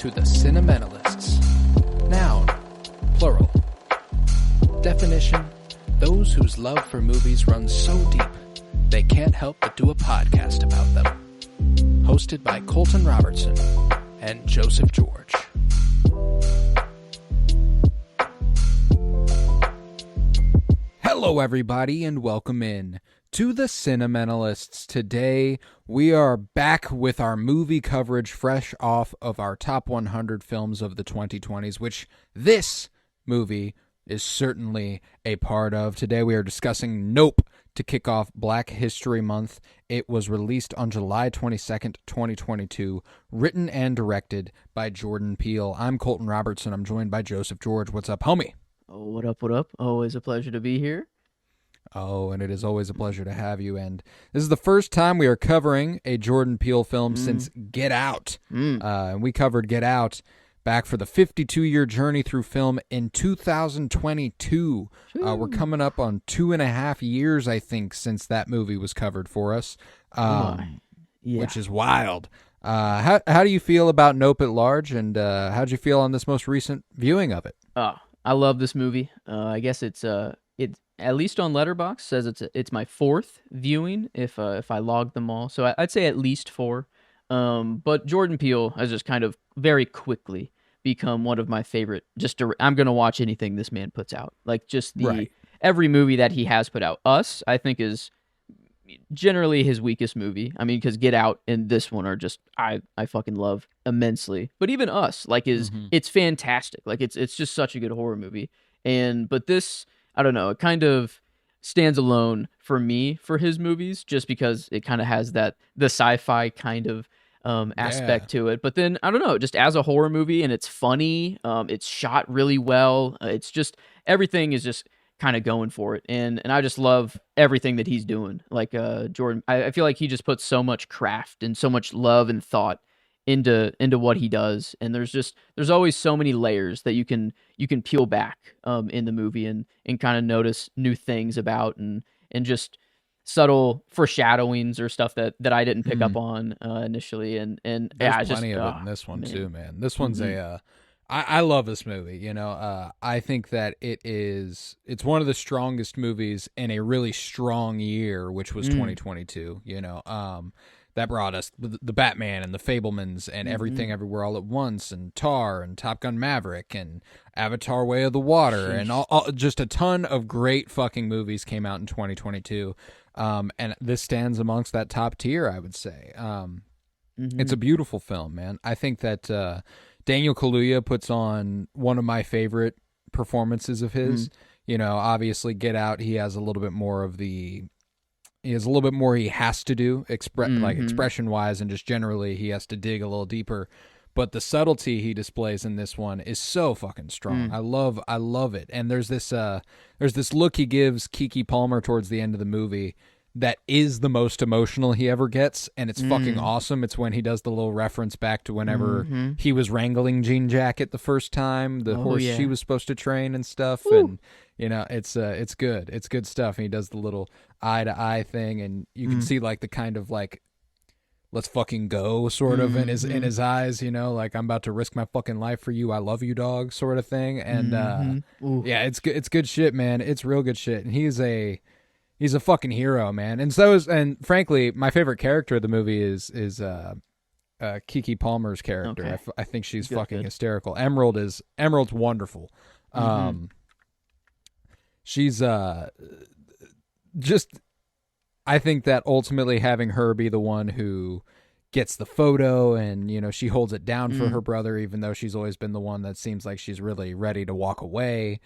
to the Cinementalists. Noun, plural. Definition, those whose love for movies runs so deep, they can't help but do a podcast about them. Hosted by Colton Robertson and Joseph George. Hello everybody and welcome in to the Cinementalists. Today we are back with our movie coverage fresh off of our top 100 films of the 2020s, which this movie is certainly a part of. Today we are discussing Nope to kick off Black History Month. It was released on July 22nd, 2022, written and directed by Jordan Peele. I'm Colton Robertson. I'm joined by Joseph George. What's up, homie? Oh, what up, what up? Always a pleasure to be here. Oh, and it is always a pleasure to have you. And this is the first time we are covering a Jordan Peele film since Get Out. And we covered Get Out back for the 52-year journey through film in 2022. We're coming up on 2.5 years, I think, since that movie was covered for us, which is wild. How do you feel about Nope at large, and how'd you feel on this most recent viewing of it? I love this movie. I guess it's at least on Letterboxd says it's my fourth viewing if I log them all. So I'd say at least 4. But Jordan Peele has just kind of very quickly become one of my favorite. I'm gonna watch anything this man puts out. Like just every movie that he has put out. Us, I think, is generally his weakest movie. I mean, because Get Out and this one are just I fucking love immensely. But even Us, like, it's fantastic. Like it's just such a good horror movie. But this, I don't know, it kind of stands alone for me for his movies, just because it kind of has the sci-fi kind of aspect to it. But then, I don't know, just as a horror movie, and it's funny, it's shot really well. It's just, everything is just kind of going for it. And I just love everything that he's doing. Like Jordan, I feel like he just puts so much craft and so much love and thought into what he does, and there's always so many layers that you can peel back in the movie and kind of notice new things about and just subtle foreshadowings or stuff that I didn't pick up on initially, and there's plenty of it in this one too, man. This one's I love this movie. You know, I think that it's one of the strongest movies in a really strong year, which was 2022. You know, that brought us the Batman and the Fabelmans and Everything Everywhere All at Once and Tar and Top Gun Maverick and Avatar Way of the Water and all just a ton of great fucking movies came out in 2022. And this stands amongst that top tier, I would say. It's a beautiful film, man. I think that Daniel Kaluuya puts on one of my favorite performances of his. You know, obviously Get Out, he has a little bit more he has to do like expression-wise, and just generally he has to dig a little deeper. But the subtlety he displays in this one is so fucking strong. I love it. And there's this look he gives Keke Palmer towards the end of the movie that is the most emotional he ever gets, and it's fucking awesome. It's when he does the little reference back to whenever he was wrangling Jean Jacket the first time, the horse she was supposed to train and stuff. Woo. And you know, it's good. It's good stuff. And he does the little eye to eye thing, and you can see like the kind of like, let's fucking go sort of in his eyes, you know, like I'm about to risk my fucking life for you. I love you, dog, sort of thing. And yeah, it's good shit, man. It's real good shit. And he's a fucking hero, man. And frankly, my favorite character of the movie is Keke Palmer's character. Okay. I think she's fucking hysterical. Emerald's wonderful. She's just, I think that ultimately having her be the one who gets the photo, and you know, she holds it down for her brother, even though she's always been the one that seems like she's really ready to walk away.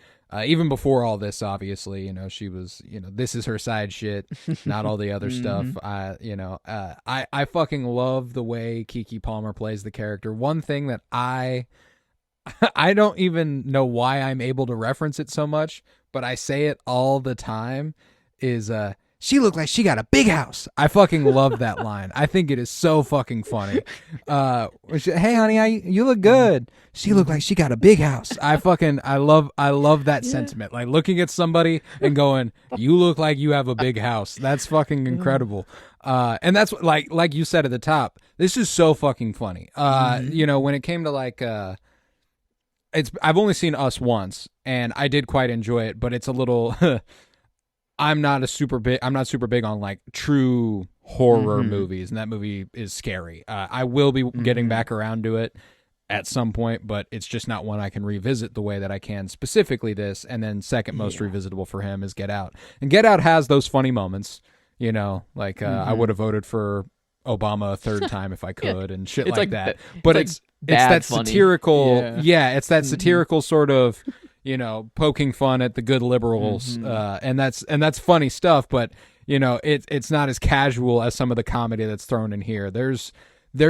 Even before all this, obviously, you know, she was, you know, this is her side shit, not all the other stuff. I fucking love the way Keke Palmer plays the character. One thing that I don't even know why I'm able to reference it so much, but I say it all the time, is she looked like she got a big house. I fucking love that line. I think it is so fucking funny. Hey honey, you look good. She looked like she got a big house. I love that sentiment. Like looking at somebody and going, you look like you have a big house. That's fucking incredible. And that's like you said at the top, this is so fucking funny. You know, when it came to like, I've only seen Us once and I did quite enjoy it, but it's a little, I'm not super big on like true horror movies, and that movie is scary. I will be getting back around to it at some point, but it's just not one I can revisit the way that I can specifically this. And then second most revisitable for him is Get Out. And Get Out has those funny moments, you know, like I would have voted for Obama a third time if I could and shit like that. But it's that funny. Satirical, it's that satirical sort of, you know, poking fun at the good liberals, and that's funny stuff. But you know, it's not as casual as some of the comedy that's thrown in here. There's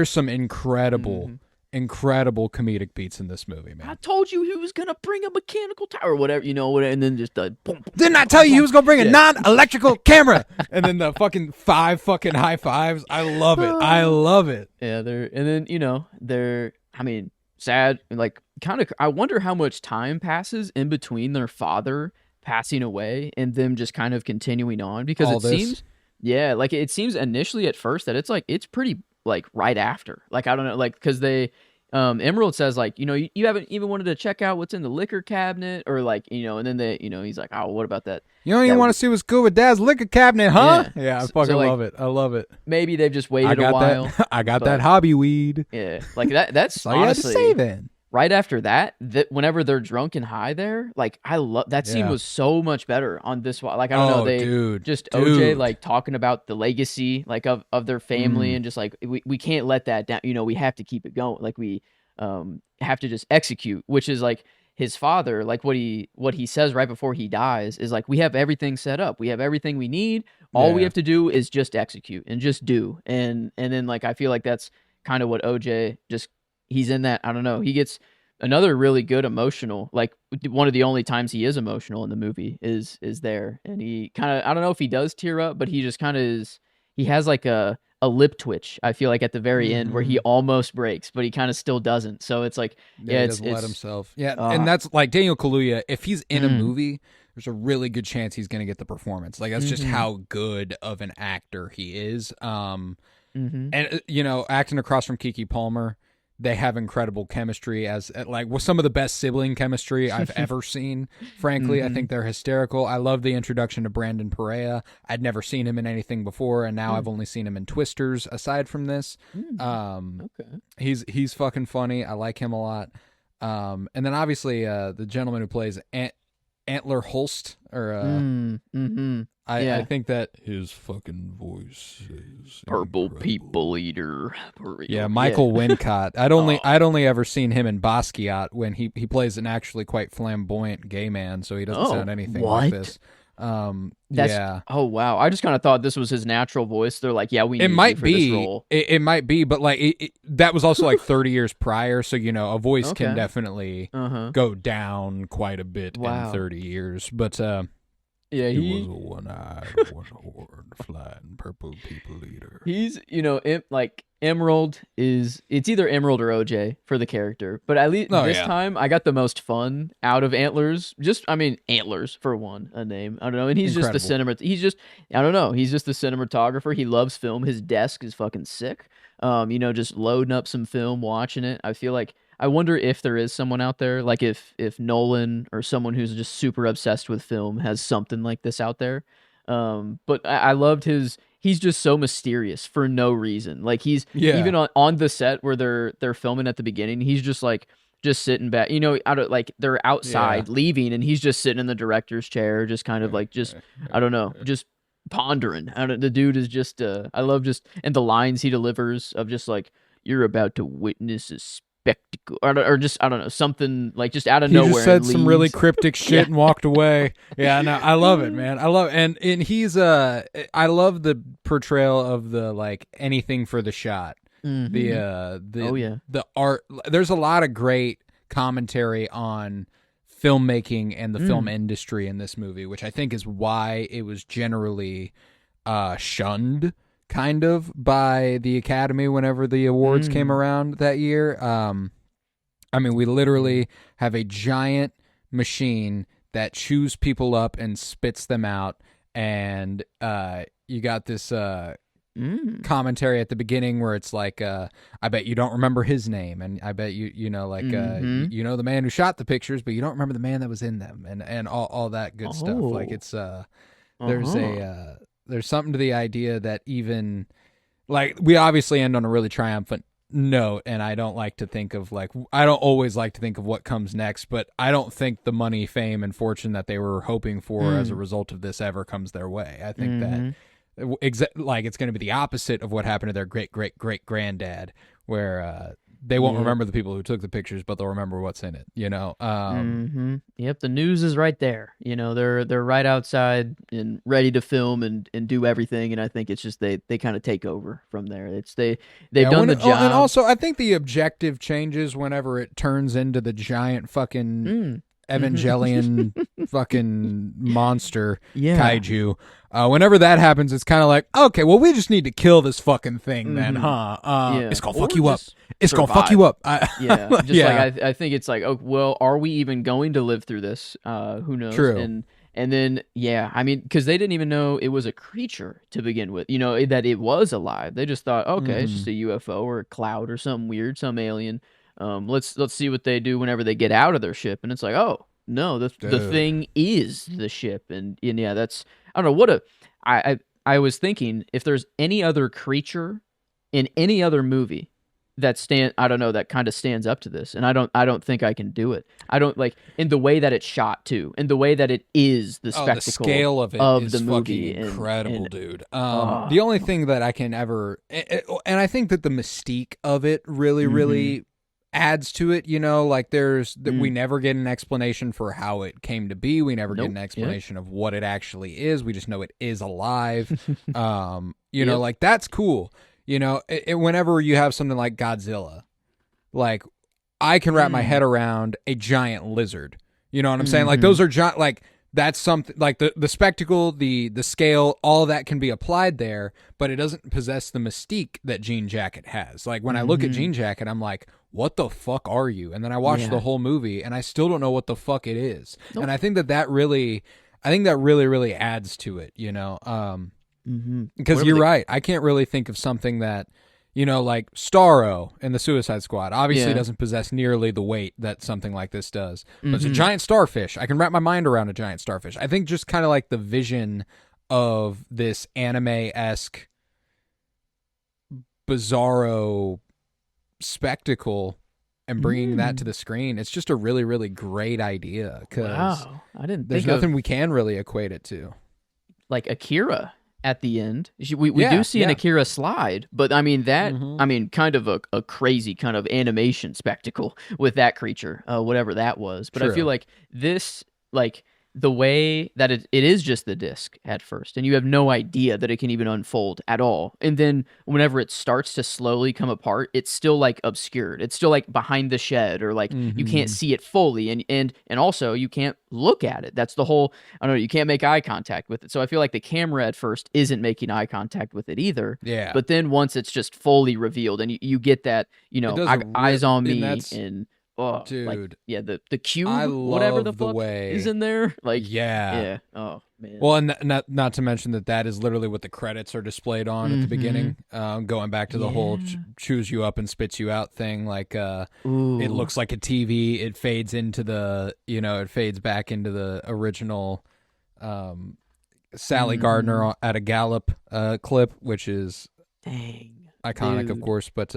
some incredible comedic beats in this movie, man. I told you he was gonna bring a mechanical tower or whatever, you know, and then just boom. Didn't I tell you he was gonna bring a non-electrical camera? And then the fucking 5 fucking high fives. I love it. I love it. Yeah, I mean, sad, like kind of. I wonder how much time passes in between their father passing away and them just kind of continuing on, because seems, like it seems initially at first that it's pretty like right after, like I don't know, like because they Emerald says like, you know, you haven't even wanted to check out what's in the liquor cabinet, or like, you know, and then they, you know, he's like, oh, what about that? You don't even want to see what's good with Dad's liquor cabinet, huh? Yeah, I fucking love it. I love it. Maybe they've just waited a while. I got that hobby weed. Yeah, like that's all you had to say then. Right after that, whenever they're drunk and high there, like I love that scene was so much better on this one. Like I don't know, OJ like talking about the legacy like of their family and just like we can't let that down. You know, we have to keep it going. Like we have to just execute, which is like his father, like what he says right before he dies is like, we have everything set up. We have everything we need. All we have to do is just execute and just do. And then like I feel like that's kind of what OJ just, he's in that, I don't know, he gets another really good emotional, like one of the only times he is emotional in the movie is there. And he kind of, I don't know if he does tear up, but he just kind of is, he has like a lip twitch, I feel like at the very end, where he almost breaks, but he kind of still doesn't. So it's like, he doesn't let himself. Yeah, and that's like Daniel Kaluuya, if he's in a movie, there's a really good chance he's going to get the performance. Like that's just how good of an actor he is. And you know, acting across from Keke Palmer, they have incredible chemistry, as like with some of the best sibling chemistry I've ever seen. Frankly, I think they're hysterical. I love the introduction to Brandon Perea. I'd never seen him in anything before, and now I've only seen him in Twisters. Aside from this, he's fucking funny. I like him a lot. And then obviously the gentleman who plays Antler Holst, or I think that his fucking voice is Purple incredible. People Eater. Yeah, Michael Wincott. I'd only ever seen him in Basquiat when he plays an actually quite flamboyant gay man, so he doesn't sound anything like this. Oh wow! I just kind of thought this was his natural voice. They're like, yeah, we need you for this role. It might be, but like that was also like 30 years prior, so you know a voice can definitely go down quite a bit in 30 years. But yeah, he was a one-eyed, one-horned, flying purple people eater. He's, you know, like Emerald is, it's either Emerald or OJ for the character, but at least this time I got the most fun out of Antlers. Antlers for one, a name, I don't know. And he's just the he's just the cinematographer. He loves film. His desk is fucking sick. You know, just loading up some film, watching it. I feel like, I wonder if there is someone out there, like if Nolan or someone who's just super obsessed with film has something like this out there. But I loved he's just so mysterious for no reason. Like he's even on the set where they're filming at the beginning, he's just like, just sitting back, you know, they're outside leaving, and he's just sitting in the director's chair, just kind of like, just, I don't know, just pondering. The dude is just, I love just, and the lines he delivers of just like, you're about to witness a spectacle, or just, I don't know, something like just out of nowhere. He just said some really cryptic shit and walked away. Yeah, no, I love it, man. I love it. And he's I love the portrayal of the like anything for the shot. The art. There's a lot of great commentary on filmmaking and the film industry in this movie, which I think is why it was generally shunned kind of by the Academy whenever the awards came around that year. I mean, we literally have a giant machine that chews people up and spits them out, and you got this commentary at the beginning where it's like, I bet you don't remember his name, and I bet you know, like, you know the man who shot the pictures, but you don't remember the man that was in them, and all that good stuff. Like, it's there's something to the idea that even, like, we obviously end on a really triumphant note, and I don't always like to think of what comes next, but I don't think the money, fame, and fortune that they were hoping for as a result of this ever comes their way. I think that it's going to be the opposite of what happened to their great great great granddad, where they won't remember the people who took the pictures, but they'll remember what's in it. You know. Yep, the news is right there. You know, they're right outside and ready to film and do everything. And I think it's just they kind of take over from there. They've done the job. And also, I think the objective changes whenever it turns into the giant fucking Evangelion fucking monster kaiju. Whenever that happens, it's kind of like, okay, well, we just need to kill this fucking thing then, huh? It's gonna fuck you up. It's gonna fuck you up. Like I think it's like, oh well, are we even going to live through this? Who knows? True. And then I mean, because they didn't even know it was a creature to begin with. You know, that it was alive. They just thought, okay, it's just a UFO or a cloud or something weird, some alien. Let's see what they do whenever they get out of their ship, and it's like, oh no, the thing is the ship, and yeah, that's, I don't know, I was thinking if there's any other creature in any other movie that that kind of stands up to this, and I don't think I can do it. I don't, like, in the way that it's shot too, in the way that it is the spectacle, the scale of it is the movie, incredible, dude. The only thing that I can ever, and I think that the mystique of it really adds to it, you know, like we never get an explanation for how it came to be. We never get an explanation of what it actually is. We just know it is alive. You know, like, that's cool. You know, whenever you have something like Godzilla, like, I can wrap my head around a giant lizard. You know what I'm saying? Like, those are giant, like, that's something, like, the spectacle, the scale, all that can be applied there, but it doesn't possess the mystique that Jean Jacket has. Like, when I look at Jean Jacket, I'm like, what the fuck are you? And then I watch the whole movie, and I still don't know what the fuck it is. Nope. And I think that really adds to it, you know? Because you're right. I can't really think of something that, you know, like Starro in the Suicide Squad obviously doesn't possess nearly the weight that something like this does. But it's a giant starfish. I can wrap my mind around a giant starfish. I think just kind of like the vision of this anime-esque bizarro spectacle and bringing that to the screen, it's just a really, really great idea. Because there's nothing we can really equate it to. Like Akira. At the end, we do see an Akira slide, but I mean I mean, kind of a crazy kind of animation spectacle with that creature, whatever that was. But I feel like this, like, the way that it is just the disc at first, and you have no idea that it can even unfold at all. And then whenever it starts to slowly come apart, it's still, like, obscured. It's still, like, behind the shed, or, like, you can't see it fully, and also you can't look at it. That's the whole, I don't know, you can't make eye contact with it. So I feel like the camera at first isn't making eye contact with it either. Yeah. But then once it's just fully revealed, and you get that, you know, eyes on me, and dude, like, the cube, whatever the fuck is in there, like, oh man. Well, and not to mention that is literally what the credits are displayed on at the beginning. Going back to the whole chews you up and spits you out thing, like, it looks like a TV. It fades into it fades back into the original Sally Gardner at a gallop clip, which is iconic, of course, but.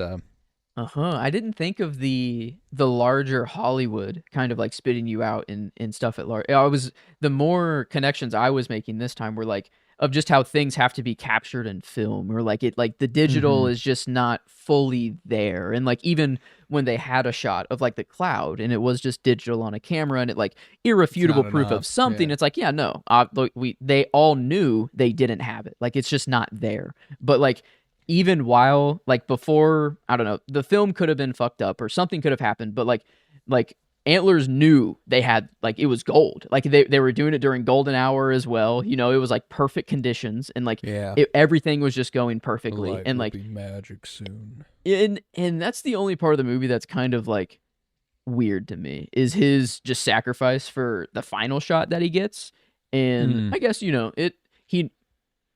I didn't think of the larger Hollywood kind of like spitting you out in stuff at large. The more connections I was making this time were like of just how things have to be captured in film, or like the digital is just not fully there. And like even when they had a shot of like the cloud and it was just digital on a camera and it like irrefutable proof of something, it's like, no, they all knew they didn't have it. Like it's just not there. But like even while, like, before, I don't know, the film could have been fucked up or something could have happened, but like Antlers knew they had, like, it was gold. Like, they were doing it during golden hour as well. You know, it was like perfect conditions, and like Yeah. everything was just going The perfectly. light And will like, be magic soon. and that's the only part of the movie that's kind of like weird to me, is his just sacrifice for the final shot that he gets. And I guess, you know, he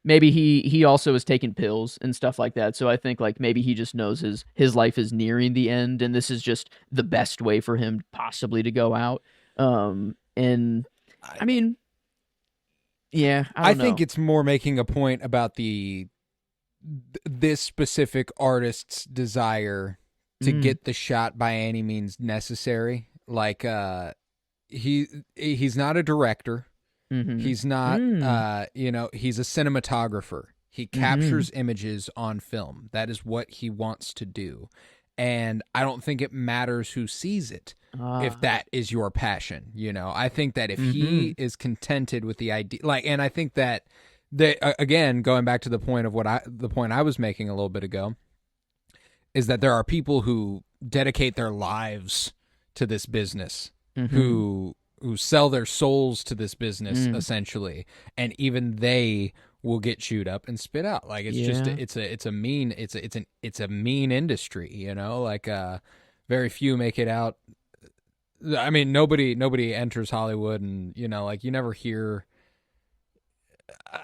maybe he also is taking pills and stuff like that. So I think like maybe he just knows his life is nearing the end, and this is just the best way for him possibly to go out. And I mean, yeah, I don't know. think it's more making a point about this specific artist's desire to get the shot by any means necessary. Like he's not a director. He's not you know, he's a cinematographer. He captures images on film. That is what he wants to do. And I don't think it matters who sees it if that is your passion. You know, I think that if he is contented with the idea, like, and I think that again, going back to the point I was making a little bit ago, is that there are people who dedicate their lives to this business, who sell their souls to this business essentially, and even they will get chewed up and spit out. Like, it's just it's a mean industry, you know. Like very few make it out. I mean, nobody enters Hollywood, and you know, like, you never hear.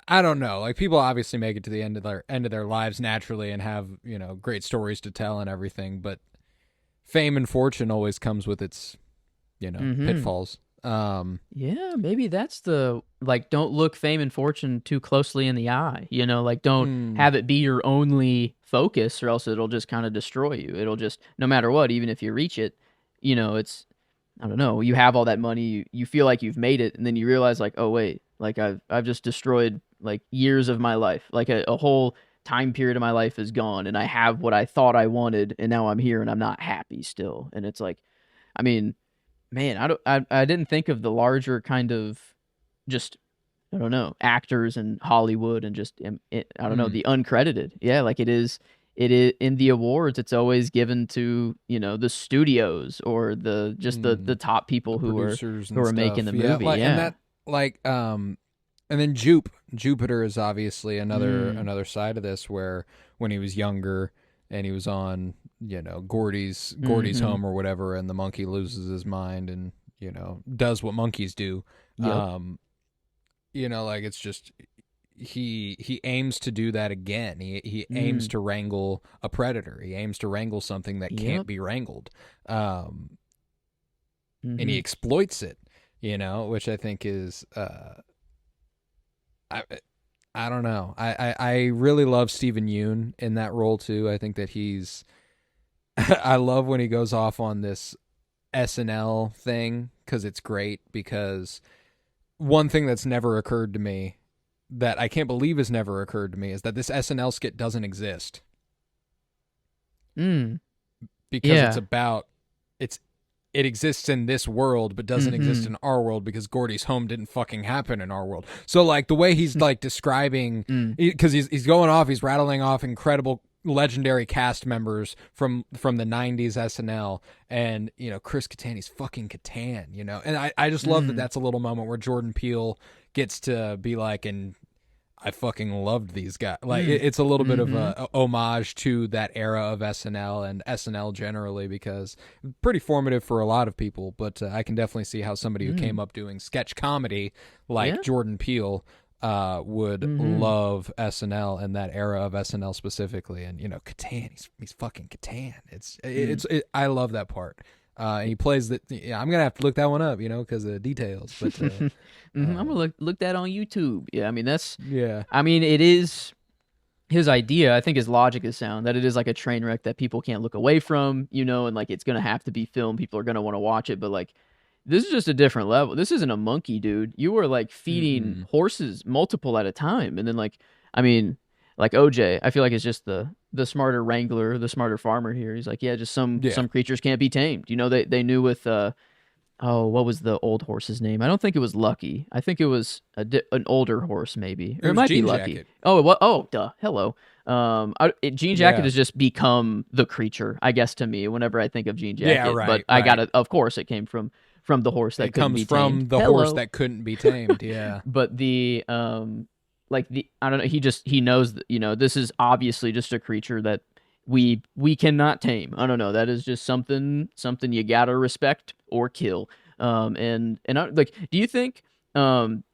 I don't know. Like, people obviously make it to the end of their lives naturally and have, you know, great stories to tell and everything, but fame and fortune always comes with its, you know, pitfalls. Yeah, maybe that's the, like, don't look fame and fortune too closely in the eye, you know, like, don't have it be your only focus, or else it'll just kind of destroy you. It'll just, no matter what, even if you reach it, you know, it's, I don't know, you have all that money, you feel like you've made it, and then you realize, like, oh wait, like, I've just destroyed like years of my life, like a whole time period of my life is gone, and I have what I thought I wanted, and now I'm here and I'm not happy still. And it's like, I mean, man, I didn't think of the larger kind of, just, I don't know, actors in Hollywood, and just I don't know, the uncredited. Yeah, like it is in the awards, it's always given to, you know, the studios, or the the top people who are making the movie. Like, yeah. And that, like, and then Jupiter is obviously another side of this, where when he was younger and he was on, you know, Gordy's home or whatever, and the monkey loses his mind and, you know, does what monkeys do. Yep. You know, like, it's just, he aims to do that again. He aims to wrangle a predator. He aims to wrangle something that can't be wrangled. And he exploits it, you know, which I think is I don't know. I really love Stephen Yeun in that role too. I think that he's I love when he goes off on this SNL thing, because it's great. Because one thing that's never occurred to me, that I can't believe has never occurred to me, is that this SNL skit doesn't exist. Because it exists in this world, but doesn't exist in our world, because Gordy's home didn't fucking happen in our world. So, like, the way he's like describing, because he's going off, he's rattling off incredible, legendary cast members from the 90s SNL, and, you know, Chris Kattan, he's fucking Kattan, you know. And I just love that that's a little moment where Jordan Peele gets to be like, and I fucking loved these guys. Like, it's a little bit of a homage to that era of SNL and SNL generally, because pretty formative for a lot of people. But I can definitely see how somebody who came up doing sketch comedy like Jordan Peele would love SNL and that era of SNL specifically. And, you know, Kattan, he's fucking Kattan. I love that part. And he plays that. Yeah, I'm gonna have to look that one up, you know, because of the details. But I'm gonna look that on YouTube. Yeah, I mean, yeah. I mean, it is his idea. I think his logic is sound, that it is like a train wreck that people can't look away from, you know, and like it's gonna have to be filmed. People are gonna want to watch it, but like, this is just a different level. This isn't a monkey, dude. You were like feeding horses multiple at a time, and then like, I mean, like OJ, I feel like it's just the smarter wrangler, the smarter farmer here. He's like, yeah, just some creatures can't be tamed. You know, they knew with what was the old horse's name? I don't think it was Lucky. I think it was an older horse, maybe. Or it might be Lucky. Jacket. Oh, what? Oh, duh. Hello. Jean Jacket has just become the creature, I guess, to me, whenever I think of Jean Jacket. Yeah, right. But I gotta, of course, it came from from the horse that It couldn't comes be from tamed. the Hello. horse that couldn't be tamed. Yeah. But the like the I don't know, he knows that, you know, this is obviously just a creature that we cannot tame. I don't know, that is just something you gotta respect or kill. And like, do you think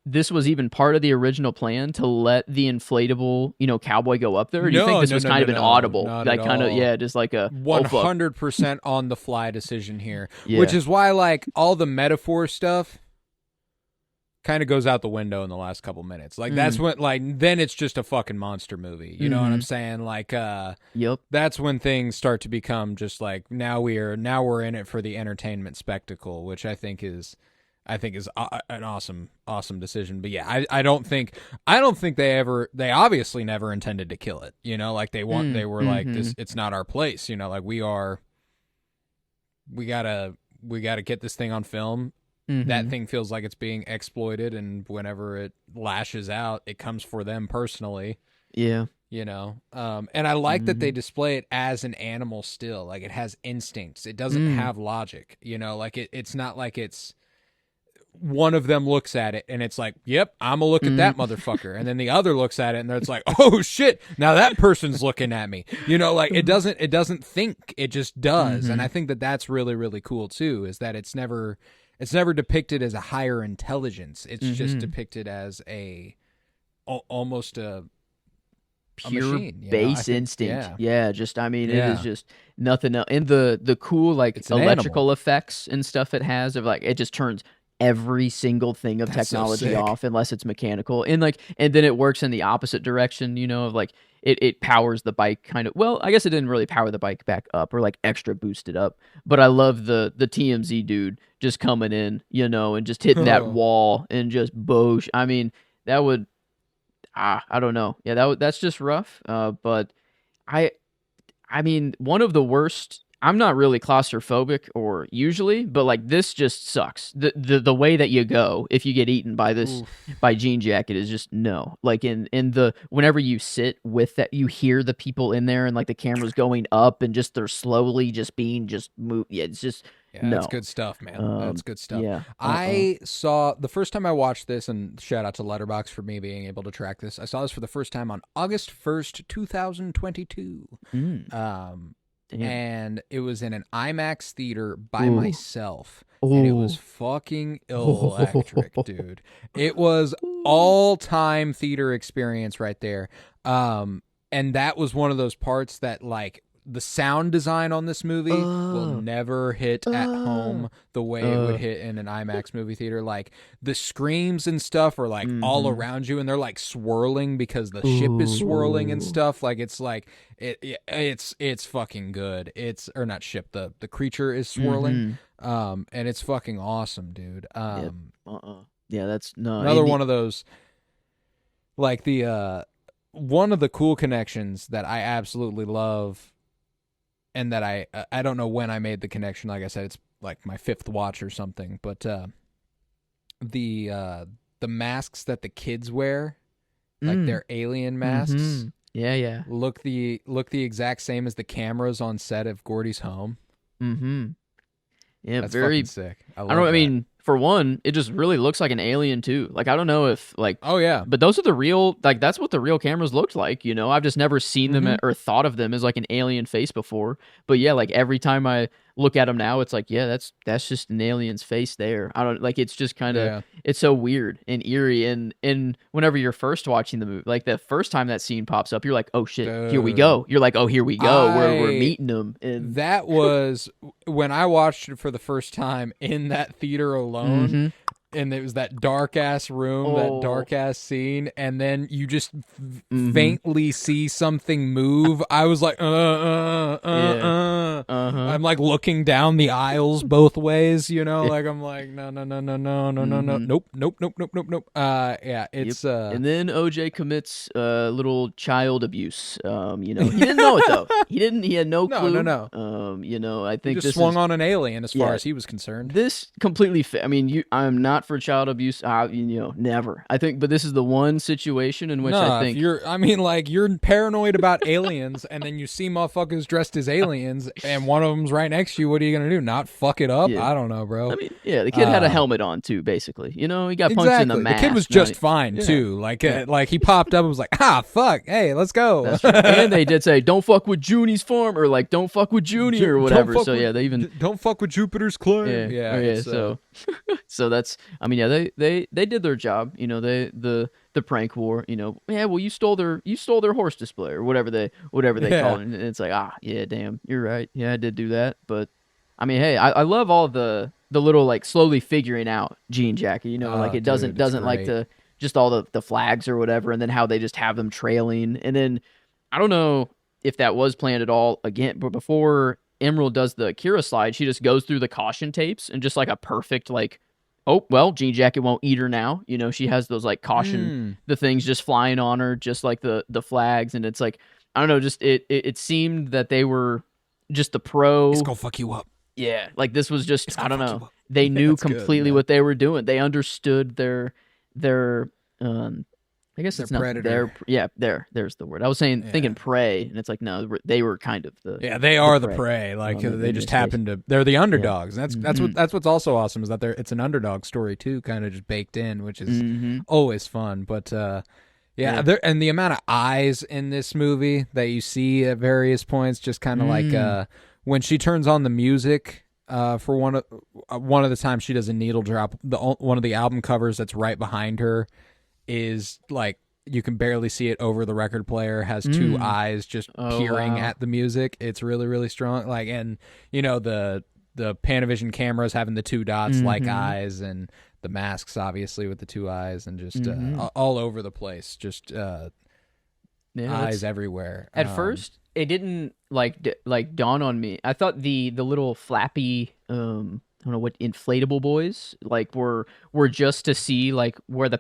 this was even part of the original plan to let the inflatable, you know, cowboy go up there? Or do you think this was kind of an audible, not like at kind of, all. yeah, just like a 100% on the fly decision here, Yeah. which is why like all the metaphor stuff kind of goes out the window in the last couple minutes. Like that's when, like, then it's just a fucking monster movie. You know what I'm saying? Like, Yep. that's when things start to become just like, now we're in it for the entertainment spectacle, which I think is an awesome decision. But yeah, I don't think they obviously never intended to kill it. You know, like they were like, this, it's not our place. You know, like we gotta get this thing on film. That thing feels like it's being exploited, and whenever it lashes out, it comes for them personally. Yeah. You know, and I like that they display it as an animal still. Like, it has instincts. It doesn't have logic. You know, like it's not like it's one of them looks at it and it's like, yep, I'm gonna look at that motherfucker, and then the other looks at it and it's like, oh shit, now that person's looking at me. You know, like it doesn't think, it just does. And I think that that's really, really cool too, is that it's never depicted as a higher intelligence. It's just depicted as almost a pure machine, base instinct. Yeah, just, I mean, it is just nothing else. And the cool, like, electrical effects and stuff it has, of like, it just turns every single thing of technology off unless it's mechanical. And like, and then it works in the opposite direction, you know, of like it powers the bike kind of, well, I guess it didn't really power the bike back up or like extra boost it up, but I love the TMZ dude just coming in, you know, and just hitting that wall and just bosh. I mean, that would, I don't know. Yeah, that's just rough. But I mean, one of the worst. I'm not really claustrophobic or usually, but like this just sucks. The way that you go if you get eaten by this by Jean Jacket is just no. Like in the whenever you sit with that, you hear the people in there and like the camera's going up and just they're slowly just being just moved. Yeah, it's just no. That's good stuff, man. That's good stuff. Yeah. I saw the first time I watched this, and shout out to Letterboxd for me being able to track this. I saw this for the first time on August 1st, 2022. And it was in an IMAX theater by myself. And it was fucking electric, dude. It was all-time theater experience right there. And that was one of those parts that, like, the sound design on this movie will never hit at home the way it would hit in an IMAX movie theater. Like, the screams and stuff are like all around you, and they're like swirling because the ship is swirling and stuff. Like, it's like it's fucking good. It's, or not ship, the creature is swirling. And it's fucking awesome, dude. Yeah, that's no another one of those, like, the one of the cool connections that I absolutely love. And that I don't know when I made the connection. Like I said, it's like my fifth watch or something. But the masks that the kids wear, like their alien masks, yeah, look the exact same as the cameras on set of Gordy's home. Yeah, that's very fucking sick. I mean, for one, it just really looks like an alien too. Like, I don't know if like, oh yeah, but those are the real, like, that's what the real cameras looked like. You know, I've just never seen them or thought of them as like an alien face before. But yeah, like every time I look at them now, it's like, yeah, that's just an alien's face there. I don't, like, it's just kind of, it's so weird and eerie. And whenever you're first watching the movie, like the first time that scene pops up, you're like, oh shit, here we go. You're like, oh, here we go. We're meeting them. And that was when I watched it for the first time in that theater alone. And it was that dark ass room, that dark ass scene, and then you just faintly see something move. I was like, I'm like looking down the aisles both ways, you know, like I'm like, no, nope. Yeah, it's and then OJ commits little child abuse. You know, he didn't know it though. He had no clue. No. You know, I think he just swung on an alien as far as he was concerned. This completely I mean, I'm not not for child abuse. Never. I think, but this is the one situation in which I think you're paranoid about aliens, and then you see motherfuckers dressed as aliens, and one of them's right next to you. What are you gonna do? Not fuck it up? Yeah. I don't know, bro. I mean, yeah, the kid had a helmet on too, basically. He got punched in the mask. The kid was just fine too. Like he popped up and was like, fuck, hey, let's go. That's right. And they did say, don't fuck with Junie's farm, or like, don't fuck with Junie or whatever. So yeah, they even don't fuck with Jupiter's claim. Yeah. So that's, I mean, yeah, they did their job. The prank war. Well, you stole their horse display or whatever they call it. And it's like, yeah, damn, you're right. Yeah, I did do that. But I mean, hey, I love all the little like slowly figuring out Jean Jackie. Like it doesn't like the just all the flags or whatever, and then how they just have them trailing, and then I don't know if that was planned at all again, but before Emerald does the Kira slide, she just goes through the caution tapes and just like a perfect like, oh, well, Jean Jacket won't eat her now. She has those like caution, the things just flying on her, just like the flags. And it's like, I don't know, just it seemed that they were just the pro. It's gonna fuck you up. Yeah. Like this was just, I don't know. They knew completely what they were doing. They understood their I guess it's not predator. there's the word. I was thinking prey, and it's like, no, they were kind of the they are the prey. Like they just happen to, they're the underdogs. And that's what's also awesome is that it's an underdog story too, kind of just baked in, which is always fun. But and the amount of eyes in this movie that you see at various points, just kind of like when she turns on the music. For one of the times she does a needle drop, one of the album covers that's right behind her is like you can barely see it over the record player, has two eyes just peering at the music. It's really, really strong. Like, and the Panavision cameras having the two dots like eyes, and the masks obviously with the two eyes, and just all over the place, just eyes everywhere. At first it didn't like dawn on me. I thought the little flappy I don't know what inflatable boys like were just to see like where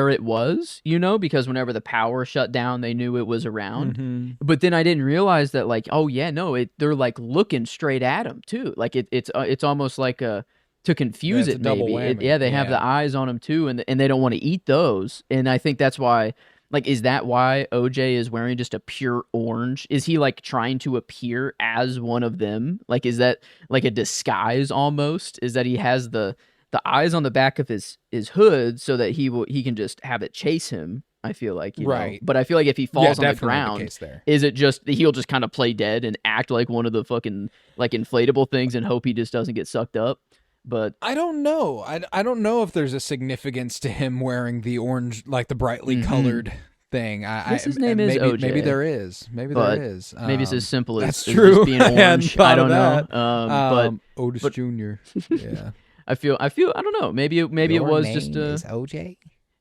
it was, because whenever the power shut down, they knew it was around. But then I didn't realize that like, oh yeah, no, they're like looking straight at him too. Like it's almost like to confuse it. Maybe they have the eyes on them too, and they don't want to eat those. And I think that's why. Like, is that why OJ is wearing just a pure orange? Is he like trying to appear as one of them? Like, is that like a disguise almost? Is that he has the eyes on the back of his hood so that he can just have it chase him? I feel like, right. But I feel like if he falls on the ground, is it just he'll just kind of play dead and act like one of the fucking like inflatable things and hope he just doesn't get sucked up? But I don't know. I don't know if there's a significance to him wearing the orange, like the brightly colored thing. His name is OJ. Maybe there is. Maybe it's as simple as that's true. Just being orange. I don't know. But Otis Jr. Yeah. I feel. I don't know. Maybe it was just is OJ.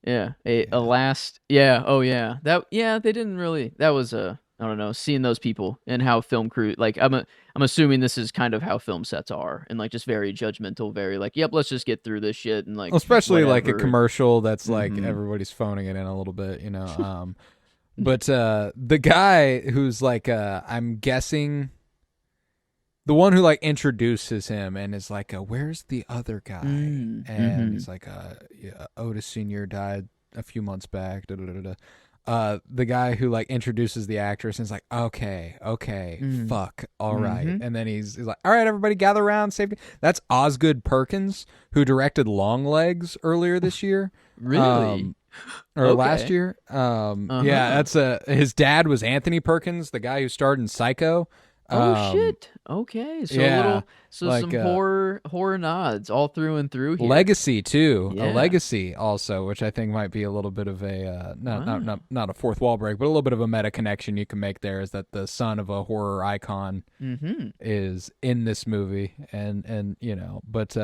Yeah. A last. Yeah. Oh yeah. That. Yeah. They didn't really. That was I don't know, seeing those people and how film crew, like I'm assuming this is kind of how film sets are, and like just very judgmental, very like, yep, let's just get through this shit, and like especially whatever. like a commercial that's like everybody's phoning it in a little bit, But the guy who's like I'm guessing the one who like introduces him and is like, where's the other guy? And he's like, Otis Sr. died a few months back. The guy who like introduces the actress and is like, okay, fuck, all right, and then he's like, all right, everybody gather around, safety. That's Osgood Perkins, who directed Longlegs earlier this year, really, or last year. Yeah, that's his dad was Anthony Perkins, the guy who starred in Psycho. Shit. Okay, so like, some horror nods all through and through here. Legacy too, a legacy also, which I think might be a little bit of a not a fourth wall break, but a little bit of a meta connection you can make there. Is that the son of a horror icon is in this movie, and but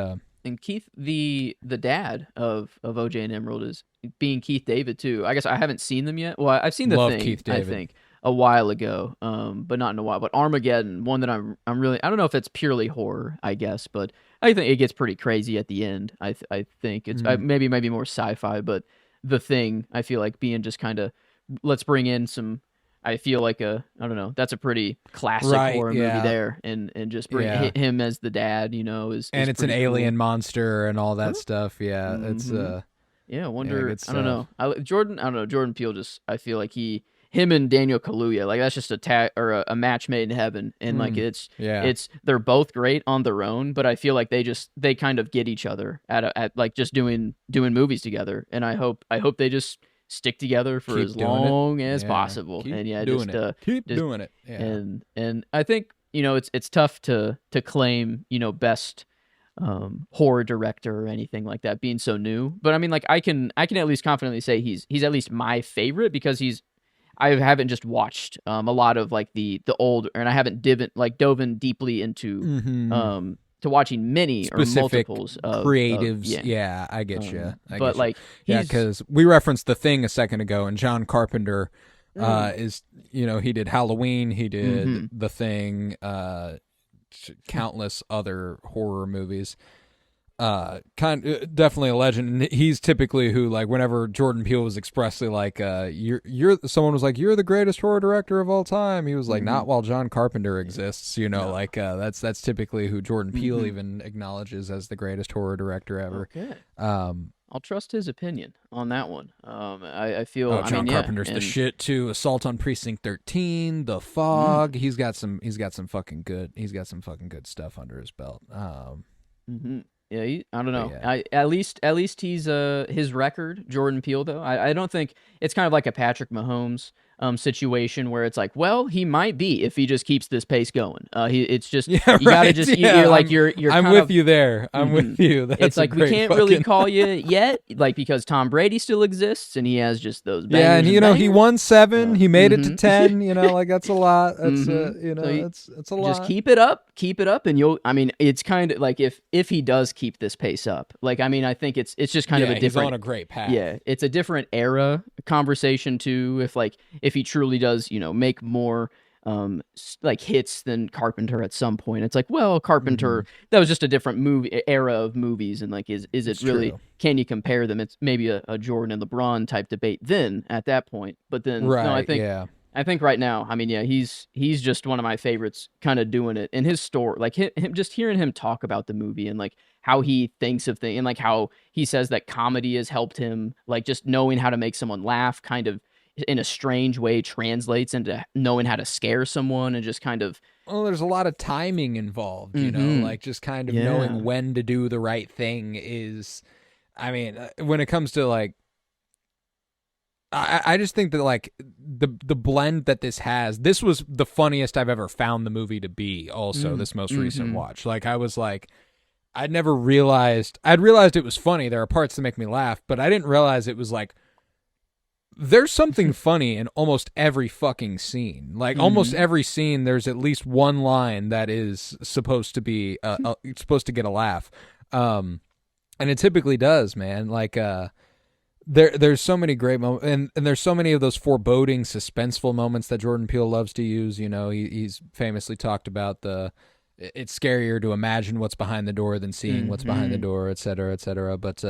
and Keith, the dad of OJ and Emerald, is being Keith David too. I guess I haven't seen them yet. Well, I've seen the thing. Keith David. I think a while ago, but not in a while. But Armageddon, one that I'm really, I don't know if it's purely horror, I guess, but I think it gets pretty crazy at the end. I think it's maybe more sci-fi, but The Thing, I feel like being just kind of, let's bring in some I feel like I don't know, that's a pretty classic Right, horror movie yeah. there, and just bring Yeah. him as the dad, you know, is And it's an pretty cool. alien monster and all that Huh? stuff. Yeah, it's Mm-hmm. Yeah, I yeah, wonder. good I don't stuff. know. Jordan. I don't know. Jordan Peele just. I feel like him and Daniel Kaluuya, like that's just a tag or a match made in heaven, and like Mm, yeah. it's they're both great on their own, but I feel like they kind of get each other at like just doing movies together, and I hope they just stick together for Keep as doing it. long as Yeah. possible, Keep and yeah, doing it. Keep just doing it. Yeah. and I think it's tough to claim best horror director or anything like that being so new, but I mean, like I can at least confidently say he's at least my favorite because I haven't just watched a lot of like the old, and I haven't dove in deeply into Mhm. to watching many or Specific multiples of creatives. yeah. Yeah, I get you. I But get you. like Yeah, he's because we referenced The Thing a second ago, and John Carpenter mm, is, he did Halloween, he did mm-hmm. The Thing, countless other horror movies. Definitely a legend. And he's typically who, like, whenever Jordan Peele was expressly like, you're someone was like, you're the greatest horror director of all time, he was like, Mm-hmm. not while John Carpenter exists. No. Like, that's typically who Jordan Peele Mm-hmm. even acknowledges as the greatest horror director ever. Okay. Um, I'll trust his opinion on that one. I feel. oh, I John mean, yeah, Carpenter's the and shit too. Assault on Precinct 13, The mm, Fog. He's got some fucking good stuff under his belt. mm-hmm. Yeah, I don't But know. yeah. At least he's his record, Jordan Peele though. I don't think it's kind of like a Patrick Mahomes situation where it's like, well, he might be if he just keeps this pace going. It's just Yeah, you gotta right. just Yeah, you're like you're I'm kind with of you there. I'm hmm with you. it's That's a like we great can't really fucking call you yet, like because Tom Brady still exists and he has just those yeah, and bangers and he bangers. won 7. He made it to Mm-hmm. 10. Like that's a lot. That's Mm-hmm. So that's a just lot. keep it up, and you'll. I mean, it's kind of like if he does keep this pace up, like I mean, I think it's just kind of Yeah, a he's on different. a great path. Yeah, it's a different era conversation too. If he truly does, make more like hits than Carpenter at some point. It's like, well, Hmm. Carpenter, that was just a different movie era of movies, and like is it It's really, true. can you compare them? It's maybe a Jordan and LeBron type debate then at that point. But then no, I Right. think Yeah. I think right now, I mean, yeah, he's just one of my favorites, kind of doing it in his story, like him just hearing him talk about the movie and like how he thinks of things and like how he says that comedy has helped him, like just knowing how to make someone laugh, kind of in a strange way translates into knowing how to scare someone and just kind of, Well, there's a lot of timing involved. mm-hmm, Like just kind of knowing yeah, when to do the right thing is. I mean, when it comes to like I just think that like the blend that this was the funniest I've ever found the movie to be. Also, this most recent mm-hmm, watch, like I was like, I'd realized it was funny. There are parts that make me laugh, but I didn't realize it was like there's something funny in almost every fucking scene. Like almost mm-hmm, every scene, there's at least one line that is supposed to be supposed to get a laugh, and it typically does, man. Like there's so many great moments, and there's so many of those foreboding, suspenseful moments that Jordan Peele loves to use. He's famously talked about it's scarier to imagine what's behind the door than seeing what's behind the mm-hmm, door, et cetera, et cetera. But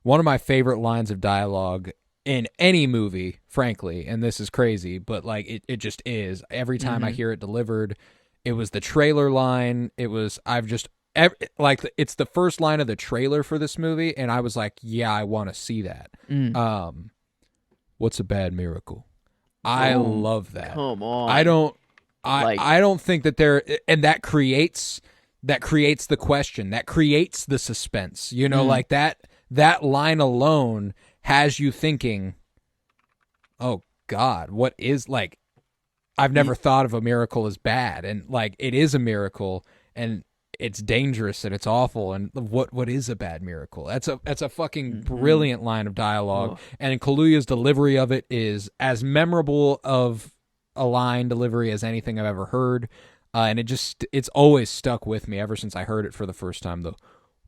one of my favorite lines of dialogue in any movie, frankly, and this is crazy, but like it just is. Every time I mm-hmm, hear it delivered, it was the trailer line. It was like it's the first line of the trailer for this movie, and I was like, yeah, I want to see that. mm. Um, what's a bad miracle? I Oh, love that. come I on, don't. like, I don't think that and that creates the question, that creates the suspense. mm, Like that line alone has you thinking, oh God, what is like? I've never thought of a miracle as bad, and like it is a miracle, and it's dangerous and it's awful, and what is a bad miracle? That's a fucking mm-hmm, brilliant line of dialogue, oh, and Kaluuya's delivery of it is as memorable of a line delivery as anything I've ever heard, and it's always stuck with me ever since I heard it for the first time. Though,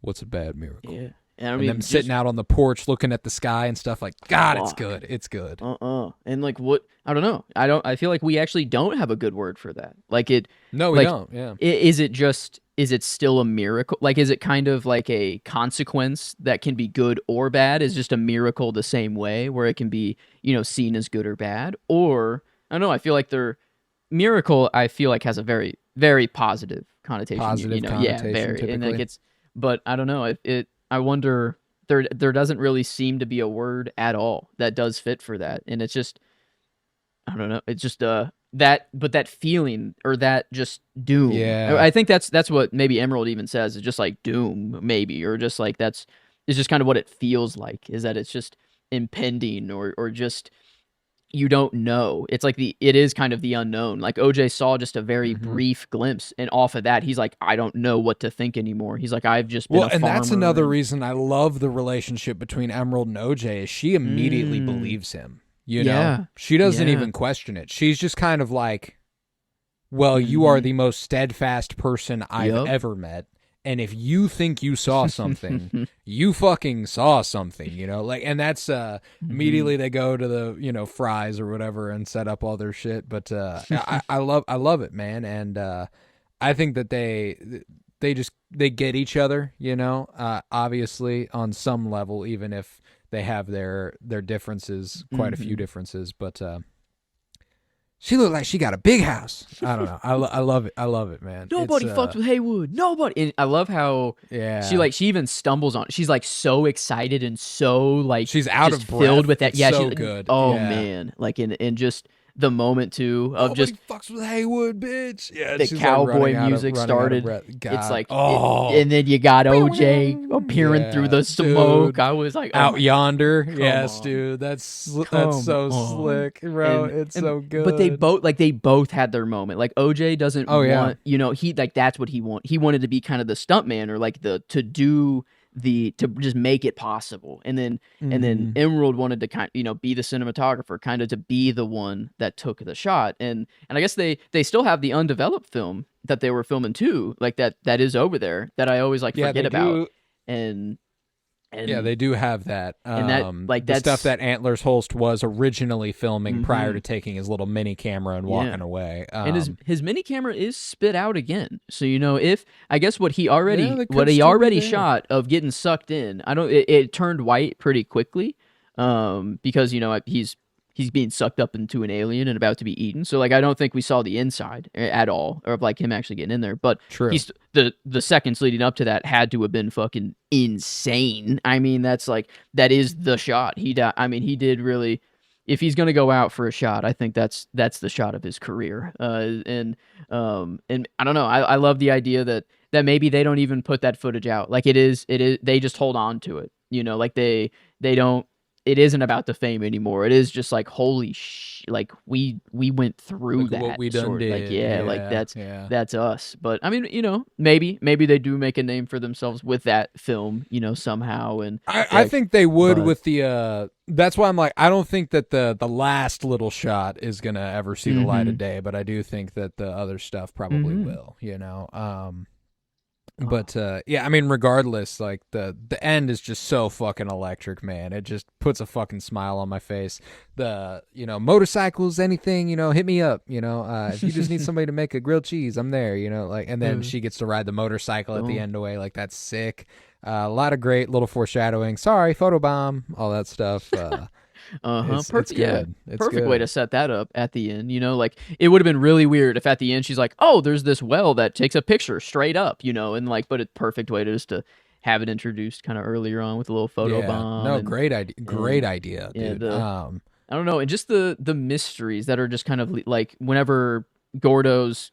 what's a bad miracle? yeah, and I And them mean, sitting just out on the porch looking at the sky and stuff like, God, it's fuck. good. It's good. And like what I don't know. I feel like we actually don't have a good word for that. No, we Like don't. Yeah. is it still a miracle? Like is it kind of like a consequence that can be good or bad? Is just a miracle the same way where it can be, seen as good or bad? Or I don't know. I feel like their miracle. I feel like has a very very positive connotation. Positive Yeah, connotation, very, and like typically. it's. But I don't know. I wonder. There doesn't really seem to be a word at all that does fit for that, and it's just I don't know. It's just that feeling or that just doom. Yeah. I think that's what maybe Emerald even says. It's just like doom, maybe, or just like that's it's just kind of what it feels like. Is that it's just impending or just you don't know. It's like it is kind of the unknown. Like OJ saw just a very Hmm. brief glimpse, and off of that, he's like, I don't know what to think anymore. He's like, I've just been Well, a and that's farmer, another and reason I love the relationship between Emerald and OJ is she immediately mm, believes him. You know, yeah, she doesn't yeah, even question it. She's just kind of like, well, you are mm-hmm, the most steadfast person I've yep. ever met. And if you think you saw something, you fucking saw something, you know? Like, and that's hmm. immediately they go to the, fries or whatever and set up all their shit. But I love it, man. And I think that they get each other, obviously on some level, even if they have their differences, quite a few Hmm. differences. But she looked like she got a big house. I don't know. I love it. I love it, man. It's Nobody fucks with Haywood. Nobody. And I love how yeah. she even stumbles on. She's like so excited and so like She's out just of filled breath. with that. It's Yeah, she's so good. oh Yeah. man, like in just the moment too of Nobody just fucks with Haywood, bitch. Yeah, and the she's like cowboy music running out of started. breath. It's God. like Oh. and then you got OJ appearing through Yeah, the smoke. dude. I was like, oh Out my god, yonder. come Yes, on, dude. That's come so on. slick, bro. It's And so but they good. both had their moment. Like OJ doesn't Oh yeah. want, he like that's what he wanted to be kind of the stunt man or like the to do the to just make it possible. And then Mhm. Emerald wanted to kind be the cinematographer, kind of to be the one that took the shot. And I guess they still have the undeveloped film that they were filming too, like that is over there that I always like Yeah, forget they about. do. And Yeah, and they do have that. and that like The stuff that's that Antlers Holst was originally filming prior mhm, to taking his little mini camera and yeah. walking away. And his mini camera is spit out again. So if I guess what he Yeah, already they what could he still be already there. shot of getting sucked in, I don't it turned white pretty quickly. Because he's being sucked up into an alien and about to be eaten. So like I don't think we saw the inside at all or of like him actually getting in there. But True. he's the seconds leading up to that had to have been fucking insane. I mean, that is the shot. I mean, he did really if he's going to go out for a shot, I think that's the shot of his career. And I don't know. I love the idea that maybe they don't even put that footage out. Like it is they just hold on to it. Like they don't. It isn't about the fame anymore. It is just like holy like we went through Look at what that we done sort. Like did. yeah, like Yeah, yeah. that's us. But I mean, maybe they do make a name for themselves with that film, somehow. And I like, think they would but with the that's why I'm like I don't think that the last little shot is gonna ever see the light of mm-hmm, day, but I do think that the other stuff probably mm-hmm. will. Oh, But yeah, I mean, regardless, like the end is just so fucking electric, man. It just puts a fucking smile on my face. The motorcycles, anything, hit me up. If you just need somebody to make a grilled cheese, I'm there. Like, and then uh, she gets to ride the motorcycle at the oh. end away. Like that's sick. A lot of great little foreshadowing. Sorry, photobomb, all that stuff. Uh-huh. It's Perfect. Yeah. good. It's Perfect way good. to set that up at the end. Like it would have been really weird if at the end she's like, "Oh, there's this well that takes a picture straight up," and like, but a perfect way to just to have it introduced kind of earlier on with a little photo Yeah. bomb No, great idea. Great and idea, yeah, dude. I don't know, and just the mysteries that are just kind of like whenever Gordo's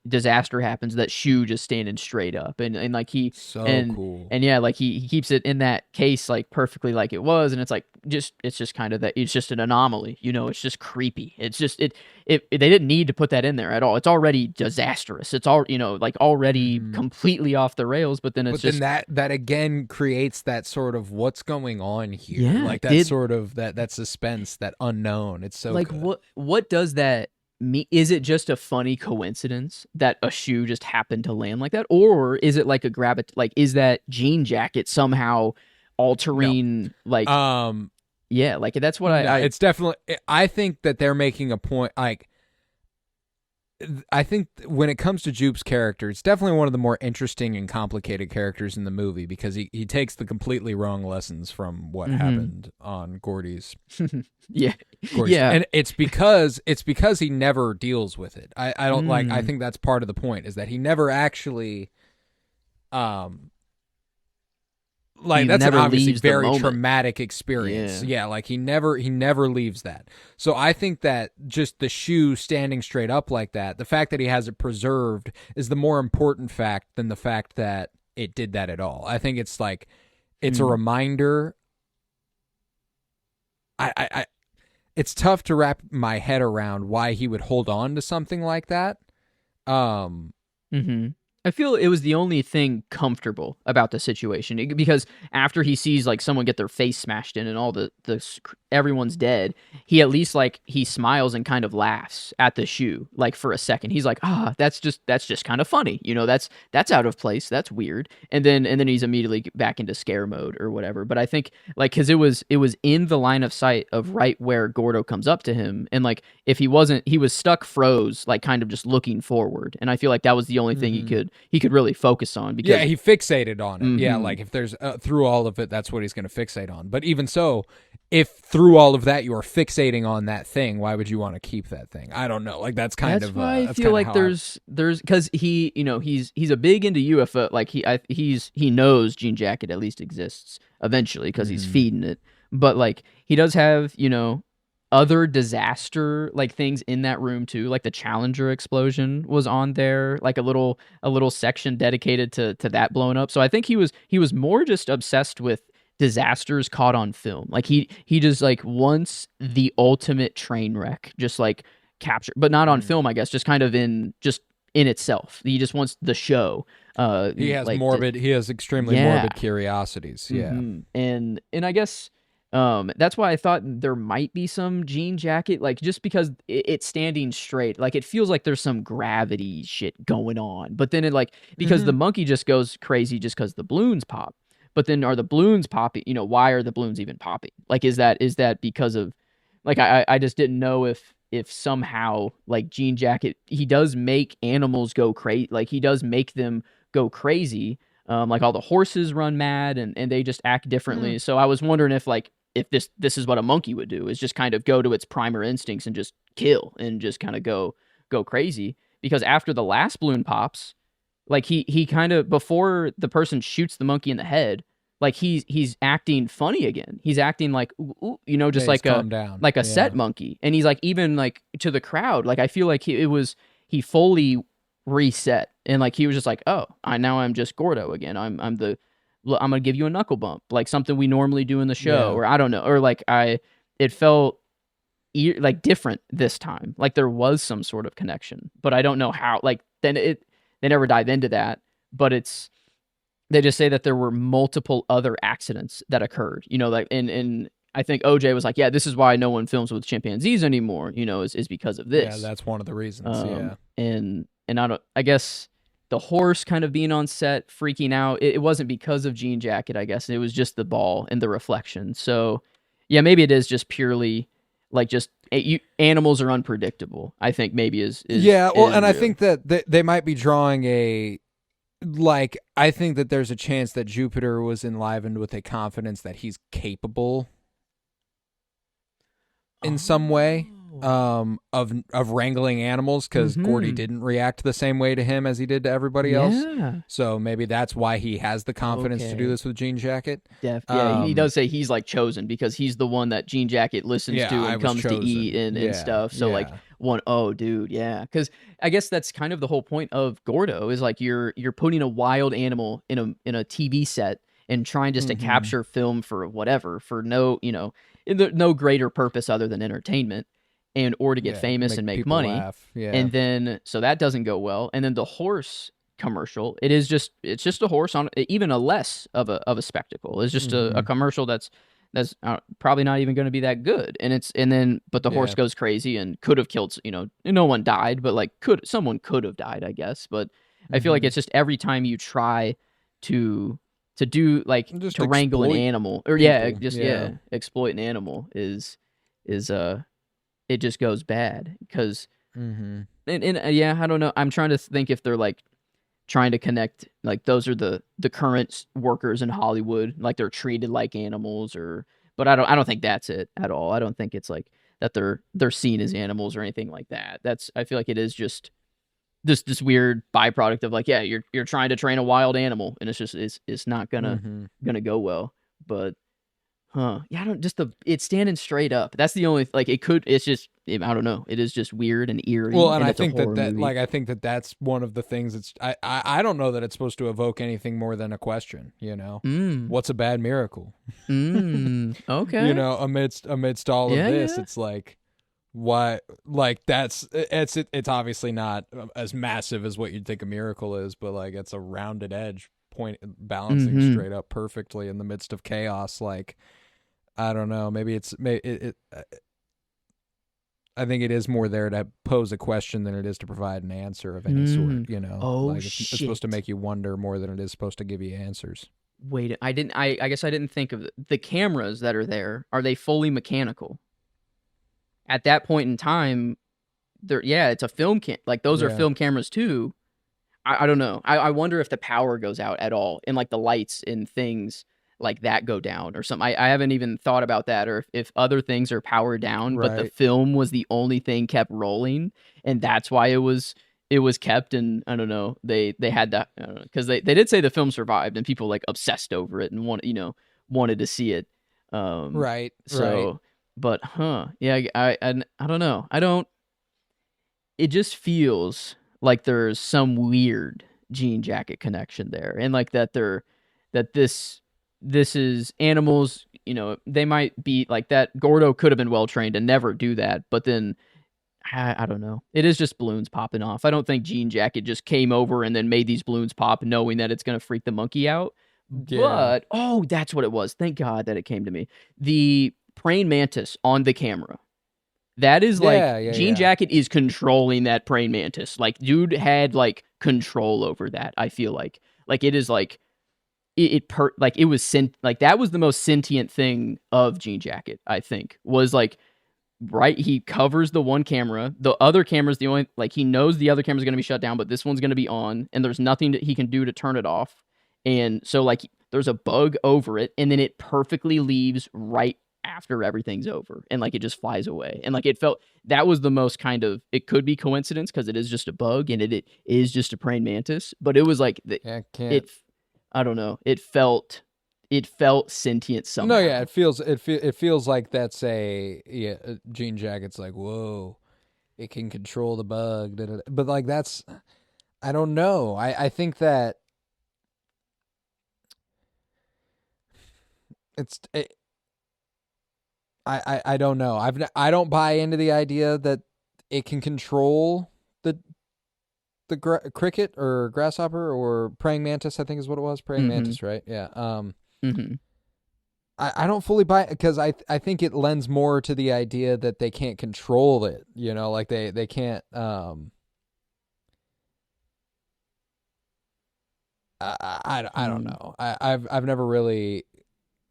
disaster happens, that shoe just standing straight up, and like So and cool. and yeah, like he keeps it in that case like perfectly like it was, and it's like it's just kind of that it's just an anomaly, it's just creepy. It's just they didn't need to put that in there at all. It's already disastrous. It's all like already Hmm. completely off the rails, but then it's But then just that again creates that sort of what's going on here, yeah, like that did sort of that suspense, that unknown. It's so like good. what does that mean? Is it just a funny coincidence that a shoe just happened to land like that, or is it like a like is that jean jacket somehow No, altering like um, yeah, like that's what no, I it's definitely. I think that they're making a point. Like, I think when it comes to Jupe's character, it's definitely one of the more interesting and complicated characters in the movie because he takes the completely wrong lessons from what mm-hmm. happened on Gordy's Yeah, Gordy's, Yeah. and it's because he never deals with it. I don't like. I Mm. think that's part of the point is that he never actually, um, He like that's an never obviously leaves the very moment. traumatic experience. Yeah. Yeah, like he never leaves that. So I think that just the shoe standing straight up like that, the fact that he has it preserved is the more important fact than the fact that it did that at all. I think it's like it's a Mm. reminder. I it's tough to wrap my head around why he would hold on to something like that. Um, Mm-hmm. I feel it was the only thing comfortable about the situation because after he sees like someone get their face smashed in and all everyone's dead, he at least like he smiles and kind of laughs at the shoe like for a second. He's like, that's just kind of funny, that's out of place, that's weird, and then he's immediately back into scare mode or whatever. But I think like because it was in the line of sight of right where Gordo comes up to him, and like if he wasn't, he was stuck froze like kind of just looking forward, and I feel like that was the only thing he could really focus on yeah, because he fixated on it. Yeah, mhm, like if there's through all of it, that's what he's going to fixate on. But even so, if through all of that you are fixating on that thing, why would you want to keep that thing? I don't know. Like that's kind that's of why I that's feel kind of like how there's because he's a big into UFO, like he knows Jean Jacket at least exists eventually because he's Mhm. feeding it, but like he does have other disaster like things in that room too, like the Challenger explosion was on there, like a little section dedicated to that blowing up. So I think he was more just obsessed with disasters caught on film. Like he just like wants the ultimate train wreck, just like capture, but not on Mm. film, I guess, just kind of in itself. He just wants the show. He has Like he has extremely yeah. morbid curiosities. Yeah. And I guess that's why I thought there might be some jean jacket, like just because it's standing straight, like it feels like there's some gravity shit going on. But then it like because the Mhm. monkey just goes crazy just because the balloons pop. But then are the balloons popping? Why are the balloons even popping? Like is that because of like I just didn't know if somehow like jean jacket he does make animals go crazy, like he does make them go crazy, like all the horses run mad and they just act differently. Mm. So I was wondering if this is what a monkey would do, is just kind of go to its primal instincts and just kill and just kind of go crazy. Because after the last balloon pops, like he kind of before the person shoots the monkey in the head, like he's acting funny again. He's acting like ooh, ooh, just Yeah, he's like a calmed down. like a set Yeah. monkey, and he's like even like to the crowd. Like I feel like he fully reset, and like he was just like, oh, I'm just Gordo again. I'm gonna give you a knuckle bump, like something we normally do in the show, Yeah. or I don't know, or like it felt like different this time. Like there was some sort of connection, but I don't know how. Like they never dive into that, but they just say that there were multiple other accidents that occurred. Like and I think OJ was like, yeah, this is why no one films with chimpanzees anymore. Is because of Yeah, this. that's one of the reasons. Yeah. And I guess the horse kind of being on set freaking out. It wasn't because of Jean Jacket, I guess. It was just the ball and the reflection. So yeah, maybe it is just purely like just animals are unpredictable. I think maybe Yeah, well, is and I real. think that they might be drawing a like I think that there's a chance that Jupiter was enlivened with a confidence that he's capable in some way Oh. of wrangling animals because Gordy Mm-hmm. didn't react the same way to him as he did to everybody else. Yeah. So maybe that's why he has the confidence to do Okay. this with Jean Jacket. Yeah, he Um, does say he's like chosen because he's the one that Jean Jacket listens yeah, to I and was comes to eat chosen. and Yeah, stuff. So like yeah. oh dude, yeah. Cause I guess that's kind of the whole point of Gordo is like you're putting a wild animal in a TV set and trying just to Mm-hmm. capture film for whatever, for no greater purpose other than entertainment and or to get Yeah, famous and make make people money. laugh. Yeah. And then so that doesn't go well. And then the horse commercial, it's just a horse on even a less of a spectacle. It's just a Mm-hmm. commercial that's probably not even going to be that good. And then but the horse Yeah. goes crazy and could have killed, no one died, but like someone could have died, I guess. But I feel like Mm-hmm. it's just every time you try to do like Just to wrangle an exploit animal, or yeah, people. just Yeah. yeah, exploit an animal is it just goes bad because Mm-hmm. and yeah, I don't know. I'm trying to think if they're like trying to connect, like those are the current workers in Hollywood, like they're treated like animals, or but I don't think that's it at all. I don't think it's like that they're seen as animals or anything like that. I feel like it is just this weird byproduct of like, yeah, you're trying to train a wild animal, and it's not Mm-hmm. gonna go well. But yeah, I don't just the it's standing straight up. That's the only like it could. It's just I don't know. It is just weird and Well, eerie, and and I it's a think horror movie. I think that's one of the things. I don't know that it's supposed to evoke anything more than a question. You know, Mm. what's a bad miracle? Okay. Amidst all of Yeah, this, yeah. it's like, why? Like it's obviously not as massive as what you'd think a miracle is, but like it's a rounded edge point balancing Mm-hmm. straight up perfectly in the midst of chaos. Like, I don't know, maybe I think it is more there to pose a question than it is to provide an answer of any Mm. sort. You know, Oh like it's supposed to shit. make you wonder more than it is supposed to give you answers. Wait, I didn't. I guess I didn't think of the cameras that are there. Are they fully mechanical? At that point in time, they're yeah, it's a film cam. Like those are Yeah, film cameras too. I don't know. I wonder if the power goes out at all, and like the lights and things like that go down or something. I haven't even thought about that, or if other things are powered down, but the right. film was the only thing kept rolling, and that's why it was kept. And I don't know. They had to because they did say the film survived, and people like obsessed over it and wanted to see it. Um, Right, right. so, but yeah, I don't know. I don't it just feels like there's some weird jean jacket connection there, and like that this is animals, they might be like that. Gordo could have been well trained and never do that, but then I don't know, it is just balloons popping off. I don't think jean jacket just came over and then made these balloons pop knowing that it's going to freak the monkey out. Yeah, But oh, that's what it was. Thank God that it came to me. The praying mantis on the camera, that is like yeah, yeah, Jean yeah. Jacket is controlling that praying mantis. Like dude had like control over that. I feel like it is like like it was like that was the most sentient thing of Jean Jacket. I think was like right. He covers the one camera. The other camera's the only like he knows the other camera's gonna be shut down, but this one's gonna be on, and there's nothing that he can do to turn it off. And so like there's a bug over it, and then it perfectly leaves right after everything's over, and like it just flies away. And like it felt that was the most kind of it could be coincidence because it is just a bug and it is just a praying mantis, but it was like Yeah, can't. it I don't know. It felt sentient No, yeah, somehow. it feels like that's a yeah. Jean Jacket's like, whoa, it can control the bug, da, da, da. But like that's I don't know. I think that it's I don't know. I don't buy into the idea that it can control the cricket or grasshopper or praying mantis. I think is what it was. Praying Mm-hmm. mantis, right? Yeah. Mm-hmm. I don't fully buy it because I think it lends more to the idea that they can't control it. You know, like they can't. I don't Mm. know. I've never really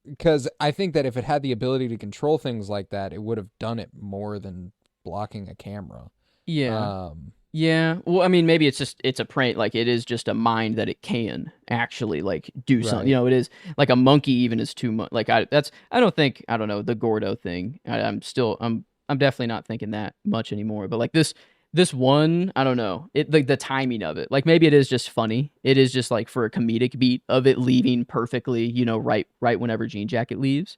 because I think that if it had the ability to control things like that, it would have done it more than blocking a camera. Yeah. Um, Yeah. Well, I mean, maybe it's a prank. Like it is just a mind that it can actually like do something. right. It is like a monkey even is too much. Like I don't know the Gordo thing. I'm definitely not thinking that much anymore. But like this one, I don't know it like the timing of it. Like maybe it is just funny. It is just like for a comedic beat of it leaving perfectly. Right whenever Jean Jacket leaves.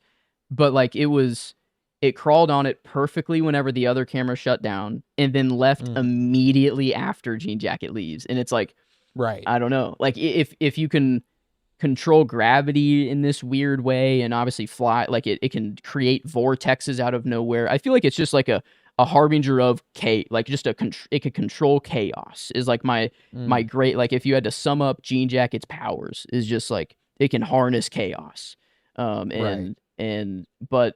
But like it crawled on it perfectly whenever the other camera shut down and then left Mm, immediately after Jean Jacket leaves. And it's like, right. I don't know. Like if you can control gravity in this weird way and obviously fly, like it can create vortexes out of nowhere. I feel like it's just like a harbinger of like just it could control chaos is like my Mm, great like if you had to sum up Jean Jacket's powers is just like it can harness chaos. right. And but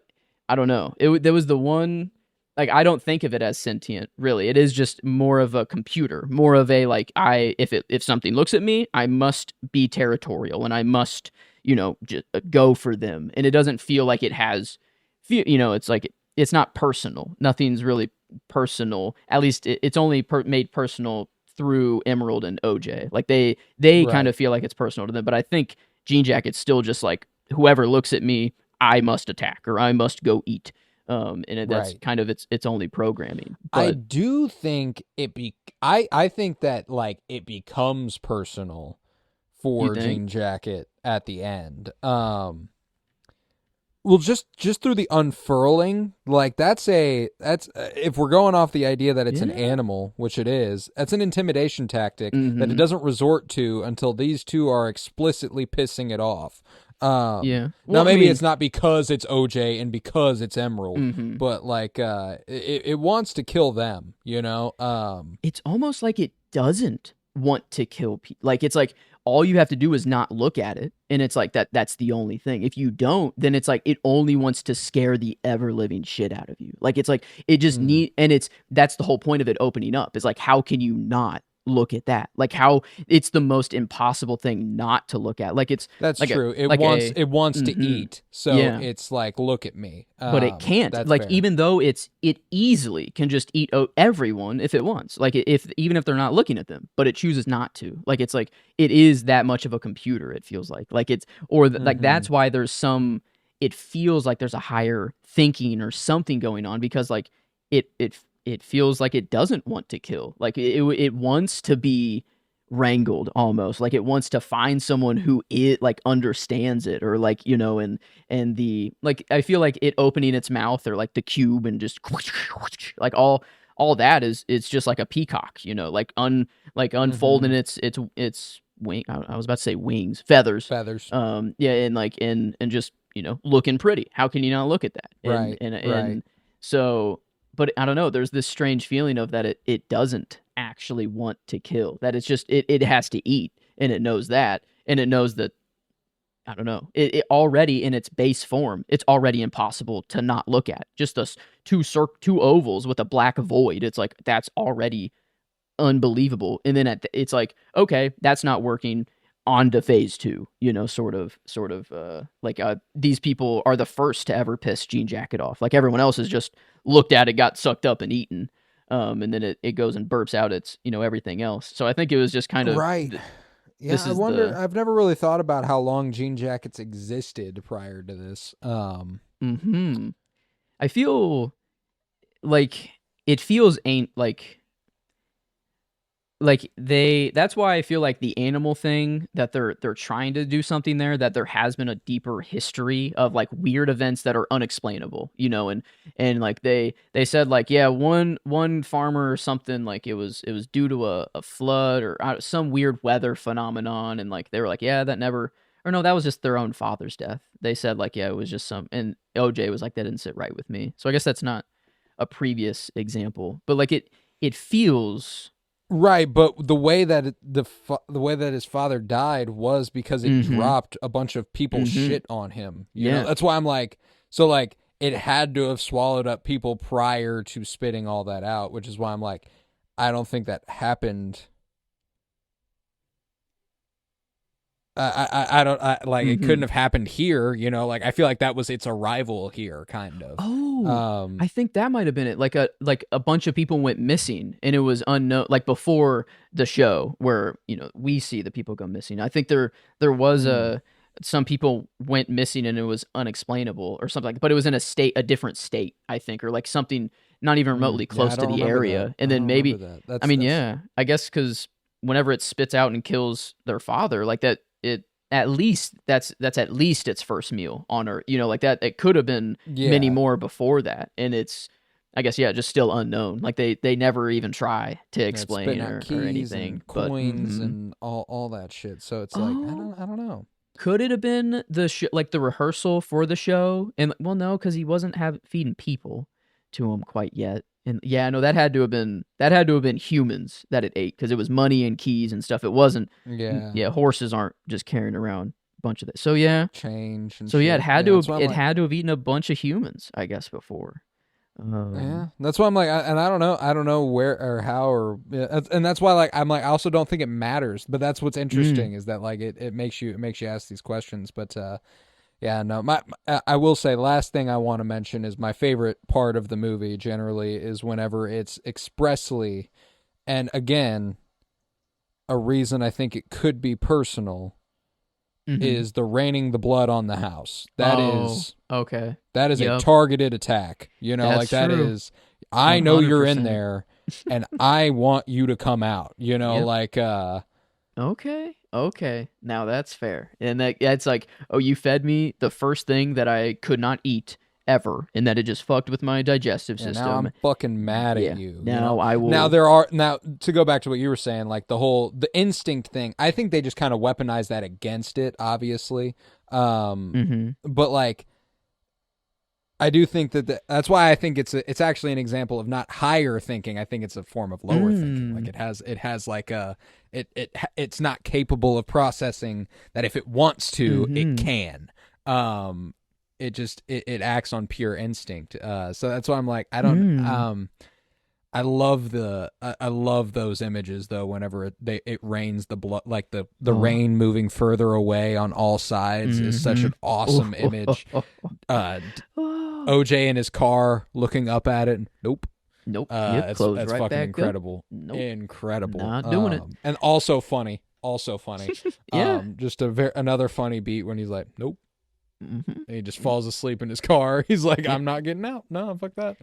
I don't know. There was the one like I don't think of it as sentient really. It is just more of a computer, more of a like if something looks at me, I must be territorial and I must just go for them. And it doesn't feel like it has it's like it's not personal. Nothing's really personal. At least it's only made personal through Emerald and OJ. Like they kind Right. of feel like it's personal to them, but I think Jean Jacket's still just like whoever looks at me, I must attack or I must go eat. That's Right. kind of its only programming. I But do think I think that like it becomes personal you for think? Jean Jacket at the end. Well, just through the unfurling, like that's if we're going off the idea that it's an Yeah. animal, which it is, that's an intimidation tactic that it Mm-hmm. doesn't resort to until these two are explicitly pissing it off. Yeah. Now Well, I maybe mean, it's not because it's OJ and because it's Emerald, mm-hmm. but like it wants to kill them, you know. It's almost like it doesn't want to kill people. Like it's like all you have to do is not look at it, and it's like that's the only thing. If you don't, then it's like it only wants to scare the ever living shit out of you. Like it's like it just Mm, need, and it's that's the whole point of it opening up. Is like how can you not look at that? Like how it's the most impossible thing not to look at. Like it's that's like a true. It like wants a it wants to mm-hmm. eat, so Yeah, it's like look at me. but it can't. That's Like fair. even though it easily can just eat everyone if it wants. Like if even if they're not looking at them, but it chooses not to. Like it's like it is that much of a computer. It feels like it's like Mm-hmm. that's why there's some. It feels like there's a higher thinking or something going on because like it feels like it doesn't want to kill. Like it wants to be wrangled almost like it wants to find someone who it like understands it or like and the like I feel like it opening its mouth or like the cube and just like all that is it's just like a peacock, like Mm-hmm. unfolding its wing. I was about to say wings, feathers. Feathers. Yeah, and like and just looking pretty. How can you not look at that? And Right. and Right. and so, but I don't know. There's this strange feeling of that it doesn't actually want to kill. That it's just it has to eat, and it knows that, and it knows that I don't know. It already in its base form, it's already impossible to not look at. Just two ovals with a black void. It's like that's already unbelievable. And then it's like, okay, that's not working. On to phase two, like these people are the first to ever piss Jean Jacket off. Like everyone else has just looked at it, got sucked up and eaten. And then it goes and burps out its, everything else. So I think it was just kind of, Right. Yeah, this I is wonder. the, I've never really thought about how long jean jackets existed prior to this. hmm I feel like it feels ain't like that's why I feel like the animal thing that they're trying to do something there, that there has been a deeper history of like weird events that are unexplainable, and like they said like yeah, one farmer or something, like it was due to a flood or some weird weather phenomenon, and like they were like yeah, that never, or no, that was just their own father's death. They said like yeah, it was just some, and OJ was like that didn't sit right with me. So I guess that's not a previous example, but like it feels. Right, but the way that the way that his father died was because it Mhm. dropped a bunch of people's Mhm. shit on him. You know, Yeah. that's why I'm like, so like it had to have swallowed up people prior to spitting all that out, which is why I'm like, I don't think that happened. I don't like it couldn't Mhm. have happened here. You know, like I feel like that was its arrival here, kind of. Oh, Um, I think that might have been it. Like a bunch of people went missing and it was unknown, like before the show where, we see the people go missing. I think there was mm, some people went missing and it was unexplainable or something like, but it was in a different state, I think, or like something not even remotely yeah, I close to don't the remember that. area. And I then don't remember maybe, that. I mean, That's yeah, I guess because whenever it spits out and kills their father, like that, at least that's at least its first meal on Earth. Like that it could have been many yeah. more before that, and it's, I guess, yeah, just still unknown. Like they never even try to Yeah, it's spitting explain out or keys anything. and But coins and all that shit. So it's like oh, I don't know. could it have been like the rehearsal for the show? And well, no, because he wasn't feeding people to him quite yet. And yeah, no, that had to have been humans that it ate because it was money and keys and stuff. It wasn't. Yeah, Yeah, horses aren't just carrying around a bunch of that. So yeah, change and so yeah, it shit. had Yeah, to that's have why I'm it like, had to have eaten a bunch of humans, I guess, before. Um, yeah, that's why I'm like, and I don't know where or how or, yeah, and that's why like I'm like, I also don't think it matters. But that's what's mm, interesting is that like it makes you ask these questions. But yeah, no, I will say last thing I want to mention is my favorite part of the movie generally is whenever it's expressly, and again, a reason I think it could be personal Mm-hmm. is the raining the blood on the house. Oh, okay. That is a Yep. targeted attack. You know, That's like that true. is, I know you're in 100%. there and I want you to come out. You know, Yep. like Okay. Okay. Now that's fair. And that's like, oh, you fed me the first thing that I could not eat ever, and that it just fucked with my digestive yeah, now system. I'm fucking mad at Yeah. you, you know? Now I Now will. there are now to go back to what you were saying, like the instinct thing, I think they just kind of weaponize that against it, obviously. Mm-hmm. But like I do think that that's why I think it's actually an example of not higher thinking. I think it's a form of lower thinking. Like Mm. it has like it's not capable of processing that if it wants to, it Mm-hmm. can. It acts on pure instinct. So that's why I'm like Mm. I love those images though. Whenever it rains the blood, like the Oh. rain moving further away on all sides is such Mm-hmm. an awesome image. Oh. Uh, OJ in his car looking up at it. Nope. Nope. Yep. Close That's right fucking back up. incredible. Nope. Incredible. Not doing it. And also funny. Also funny. Yeah. Just another funny beat when he's like, nope. Mm-hmm. And he just falls asleep in his car. He's like, Yeah. I'm not getting out. No, fuck that.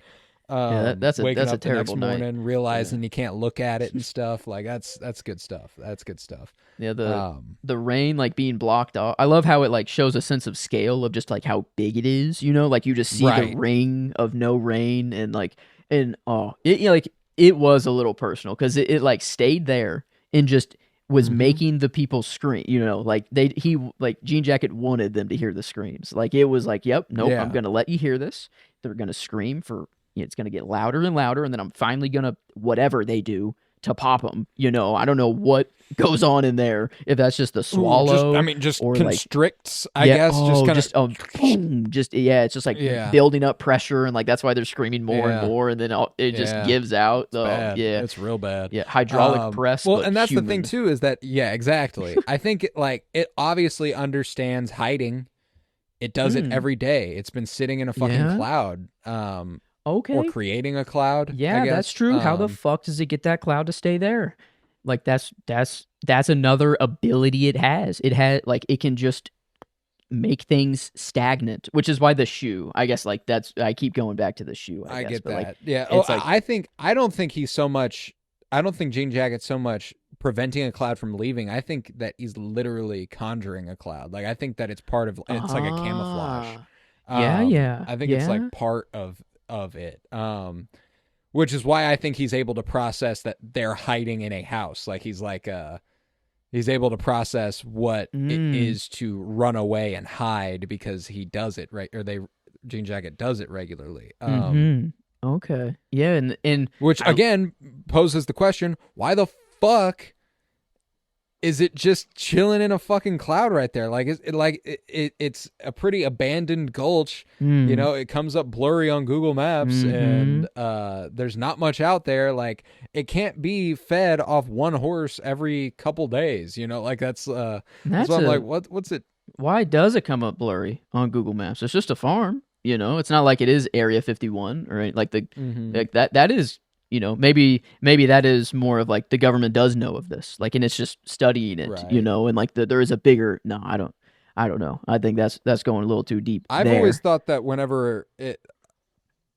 Yeah. Waking That's a up the next terrible night. morning, realizing you can't look at it and stuff. Like that's good stuff. That's good stuff. Yeah, Um, the rain like being blocked off. I love how it like shows a sense of scale of just like how big it is, you know? Like you just see the right. ring of no rain and like and oh, it you know, like it was a little personal cuz it like stayed there and just was Mm-hmm. making the people scream, you know, like he like Jean Jacket wanted them to hear the screams. Like it was like, "Yep, nope, I'm Yeah. going to let you hear this." They're going to scream for it's going to get louder and louder and then I'm finally going to whatever they do to pop them, you know. I don't know what goes on in there. If that's just the Ooh, swallow just or like constricts, I yeah, guess. Just oh, kind of, just boom, just yeah, it's just like yeah. building up pressure and like that's why they're screaming more and Yeah. more and then it just Yeah. gives out. It's Oh bad. yeah, It's real bad. yeah, hydraulic press, Well, but and that's the thing human. too is that yeah, exactly. I think it obviously understands hiding. It does it Mm, every day. It's been sitting in a fucking yeah, cloud, or okay, creating a cloud, I yeah, that's guess. true. How the fuck does it get that cloud to stay there? Like that's another ability it has. It has like it can just make things stagnant, which is why the shoe, I guess, like that's I keep going back to the shoe, I I guess, get but like that. Yeah. Oh, it's like I don't think he's so much. I don't think Jean Jacket's so much preventing a cloud from leaving. I think that he's literally conjuring a cloud. Like I think that it's part of. It's like a camouflage. yeah, yeah, I think it's yeah. like part of it. Which is why I think he's able to process that they're hiding in a house. Like he's able to process what it Mm, is to run away and hide because he does it right, or Jean Jacket does it regularly. mm-hmm. Okay. Yeah, and Which I again poses the question: why the fuck is it just chilling in a fucking cloud right there? Like it's a pretty abandoned gulch. You mm, know, it comes up blurry on Google Maps, mm-hmm. and there's not much out there. Like it can't be fed off one horse every couple days. You know, like that's why That's I'm like, a what's it? why does it come up blurry on Google Maps? It's just a farm, you know. It's not like it is Area 51 or like the Mm-hmm. like that is, you know, maybe that is more of like the government does know of this. Like and it's just studying it, you Right. know, and like there is a bigger no, I don't know. I think that's going a little too deep I've always there. thought that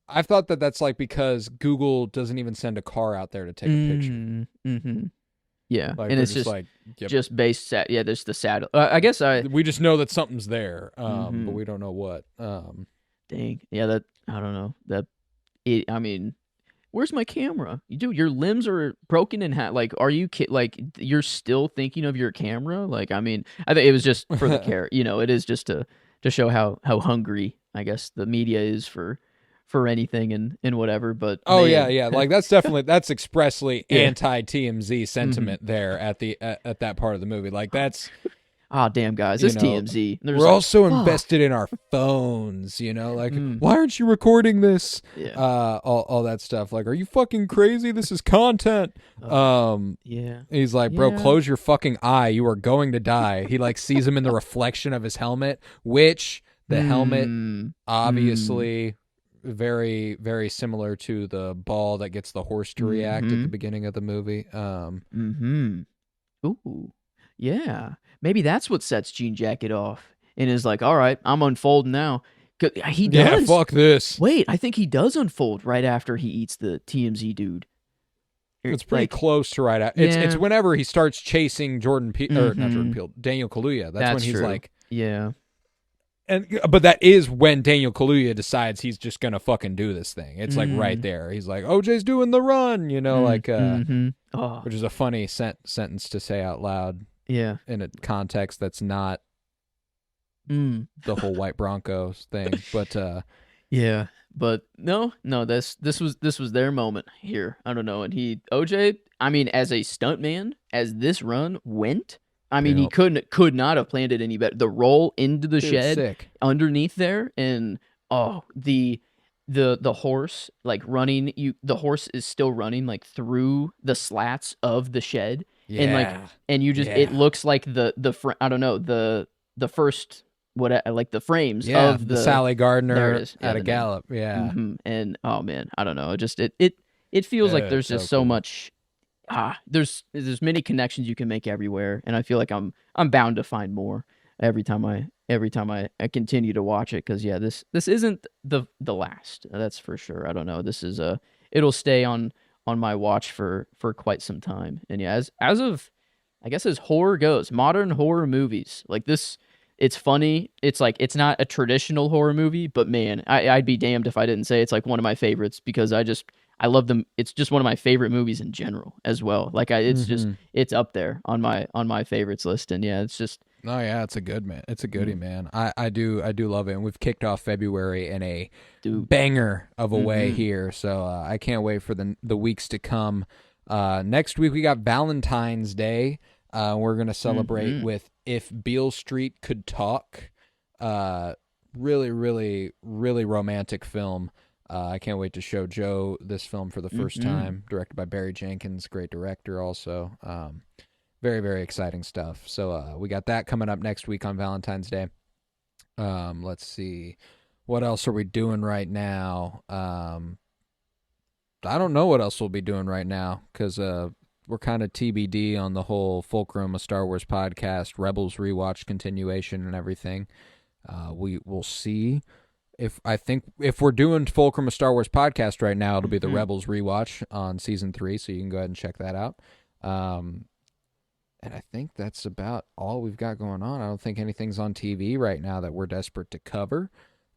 I've thought that that's like because Google doesn't even send a car out there to take a picture. Mm-hmm. Yeah, Like and they're it's just like, yep. just based sat. Yeah, there's the saddle. I guess I. We just know that something's there, but Mm-hmm. we don't know what. Dang. Yeah, that I don't know that. I mean, where's my camera? You dude, your limbs are broken in half. Like, are you like you're still thinking of your camera? Like, I mean, I think it was just for the care. You know, it is just to show how hungry I guess the media is for anything and whatever. But Oh yeah, man, yeah. Like that's expressly yeah. anti TMZ Mm-hmm. sentiment there at that part of the movie. Like that's Ah, damn guys, you it's know TMZ. And they're just we're like, all so fuck. invested in our phones. You know, like Mm, why aren't you recording this? yeah. All that stuff. Like, are you fucking crazy? This is content. Oh, Um, yeah. He's like, bro, Yeah. close your fucking eye. You are going to die. He like sees him in the reflection of his helmet, which the helmet Hmm. Hmm. obviously very, very similar to the ball that gets the horse to react at Mm-hmm. the beginning of the movie. Mm-hmm. Ooh. Yeah. Maybe that's what sets Jean Jacket off and is like, all right, I'm unfolding now. He Yeah, does. fuck this. Wait, I think he does unfold right after he eats the TMZ dude. It's pretty Like, close to right out. It's yeah. whenever he starts chasing Jordan Peele, or not Jordan Mm-hmm. Peele, Daniel Kaluuya. That's when That's he's true. like, Yeah. but that is when Daniel Kaluuya decides he's just gonna fucking do this thing. It's like right Mm. there. He's like, OJ's doing the run, Mm-hmm. Oh, which is a funny sentence to say out loud yeah. in a context that's not Mm. the whole white Broncos thing. But Yeah. But no, this was their moment here. I don't know. And OJ, I mean, as a stuntman, as this run went, I mean, he could not have planned it any better. The roll into the shed sick. underneath there, and the horse like running. The horse is still running like through the slats of the shed, and you just it looks like I don't know the first like the frames of the Sally Gardner there it is, at a gallop. Yeah. Mm-hmm. And oh man, I don't know. It feels like there's just so cool. much. There's many connections you can make everywhere, and I feel like I'm bound to find more every time I continue to watch it. Because yeah, this isn't the last. That's for sure. I don't know. This is it'll stay on my watch for quite some time. And yeah, as of I guess as horror goes, modern horror movies like this. It's funny. It's like it's not a traditional horror movie, but man, I'd be damned if I didn't say it's like one of my favorites because I love them. It's just one of my favorite movies in general as well. Like it's up there on my favorites list. And yeah, it's just oh yeah, it's a good man. It's a goodie, man. I do love it. And we've kicked off February in a banger of a way here. So I can't wait for the weeks to come. Next week we got Valentine's Day. We're gonna celebrate with If Beale Street Could Talk. Really, really, really romantic film. I can't wait to show Joe this film for the first time. Directed by Barry Jenkins, great director also. Very, very exciting stuff. So we got that coming up next week on Valentine's Day. Let's see. What else are we doing right now? I don't know what else we'll be doing right now because we're kind of TBD on the whole Fulcrum, a Star Wars podcast, Rebels rewatch continuation and everything. We will see. If we're doing Fulcrum, a Star Wars podcast right now, it'll be the Rebels rewatch on season 3, so you can go ahead and check that out. And I think that's about all we've got going on. I don't think anything's on TV right now that we're desperate to cover.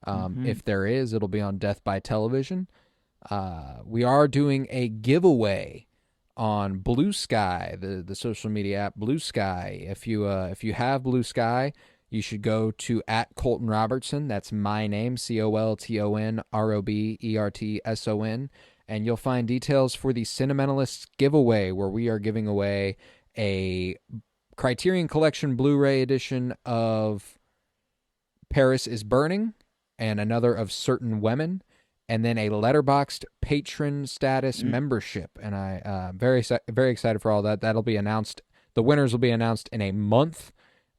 If there is, it'll be on Death by Television. We are doing a giveaway on Blue Sky, the social media app Blue Sky. If you have Blue Sky, you should go to @Colton Robertson. That's my name, COLTON ROBERTSON, and you'll find details for the Cinementalists giveaway, where we are giving away a Criterion Collection Blu-ray edition of Paris is Burning and another of Certain Women, and then a Letterboxd patron status membership. And I'm very excited for all that. That'll be announced. The winners will be announced in a month,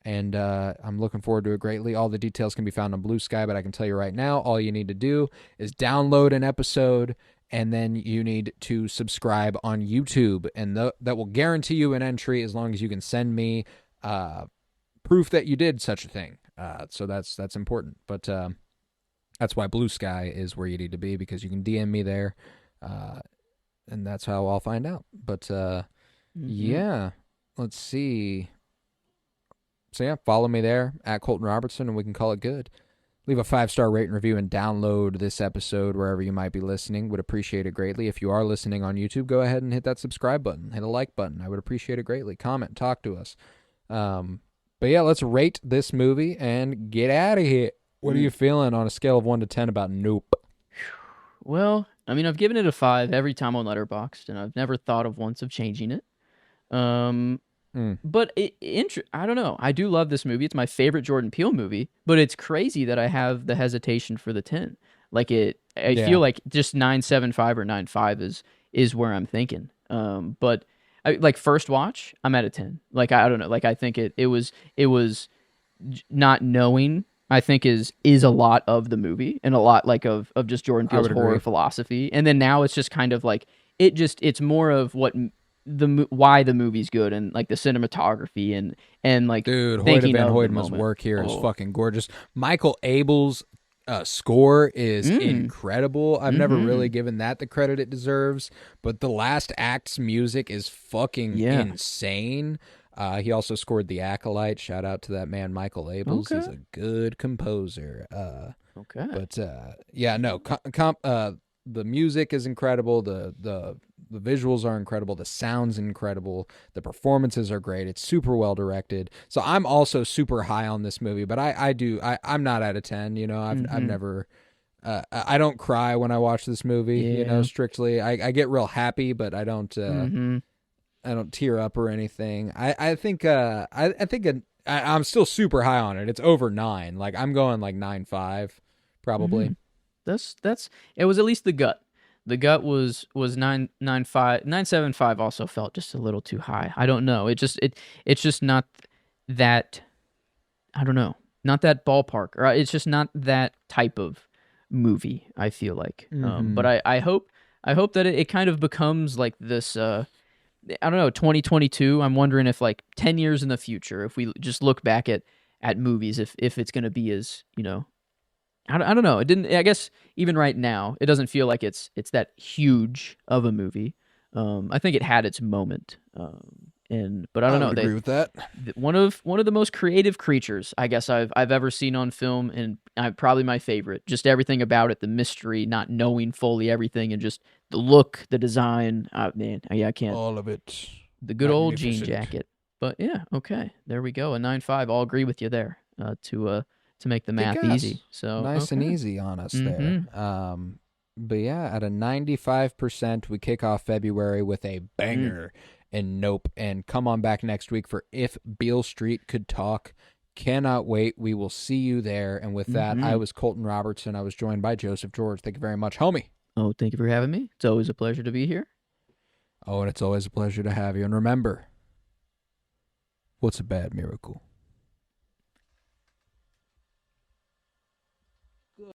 and I'm looking forward to it greatly. All the details can be found on Blue Sky, but I can tell you right now, all you need to do is download an episode, and then you need to subscribe on YouTube, and that will guarantee you an entry as long as you can send me proof that you did such a thing. So that's important. But that's why Blue Sky is where you need to be, because you can DM me there, and that's how I'll find out. But yeah, let's see. So yeah, follow me there @Colton Robertson, and we can call it good. Leave a 5-star rate and review, and download this episode wherever you might be listening. Would appreciate it greatly. If you are listening on YouTube, go ahead and hit that subscribe button. Hit a like button. I would appreciate it greatly. Comment, talk to us. But yeah, let's rate this movie and get out of here. What are you feeling on a scale of 1 to 10 about Nope? Well, I mean, I've given it a 5 every time on Letterboxd, and I've never thought of once of changing it. But I don't know. I do love this movie. It's my favorite Jordan Peele movie, but it's crazy that I have the hesitation for the 10. Like I feel like just 9.75 or 9.5 is where I'm thinking. But like first watch, I'm at a 10. Like I don't know. Like I think it was not knowing, I think is a lot of the movie, and a lot like of just Jordan Peele's horror philosophy. And then now it's just kind of like it's more of what why the movie's good, and like the cinematography, and like Dude, Hoyte thinking van of the Hoytema's moment. work here is Oh, fucking gorgeous. Michael Abel's score is mm, incredible. I've never mm-hmm. really given that the credit it deserves, but the last act's music is fucking Yeah. insane. He also scored The Acolyte. Shout out to that man, Michael Abels. He's Okay. a good composer. Okay. But yeah, no, the music is incredible. The visuals are incredible. The sound's incredible. The performances are great. It's super well directed. So I'm also super high on this movie. But I'm not out of 10. You know, I've Mm-hmm. never. I don't cry when I watch this movie. You know, Yeah. strictly. I get real happy, but I don't. Mm-hmm. I don't tear up or anything. I think. I think. I'm still super high on it. It's over 9. Like I'm going like 9.5, Mm-hmm. probably. That's it was at least the gut. The gut was 9.95, 9.75 also felt just a little too high. I don't know. It's just not that, I don't know. Not that ballpark, or it's just not that type of movie, I feel like. Mm-hmm. But I hope that it kind of becomes like this I don't know, 2022. I'm wondering if like 10 years in the future, if we just look back at movies, if it's going to be as, I don't know. It didn't. I guess even right now, it doesn't feel like it's that huge of a movie. I think it had its moment, and but I don't I know. would agree with that. One of the most creative creatures I guess I've ever seen on film, and probably my favorite. Just everything about it, the mystery, not knowing fully everything, and just the look, the design. Man, I can't. All of it. The good old jean Magnificent. jacket. But yeah, okay, there we go. A 9.5. I'll agree with you there. To make the Kick math ass. easy. So Nice and okay. easy on us there. Mm-hmm. But yeah, at a 95%, we kick off February with a Mm. banger and Nope. And come on back next week for If Beale Street Could Talk. Cannot wait. We will see you there. And with that, I Mm-hmm. was Colton Robertson. I was joined by Joseph George. Thank you very much, homie. Oh, thank you for having me. It's always a pleasure to be here. Oh, and it's always a pleasure to have you. And remember, what's a bad miracle?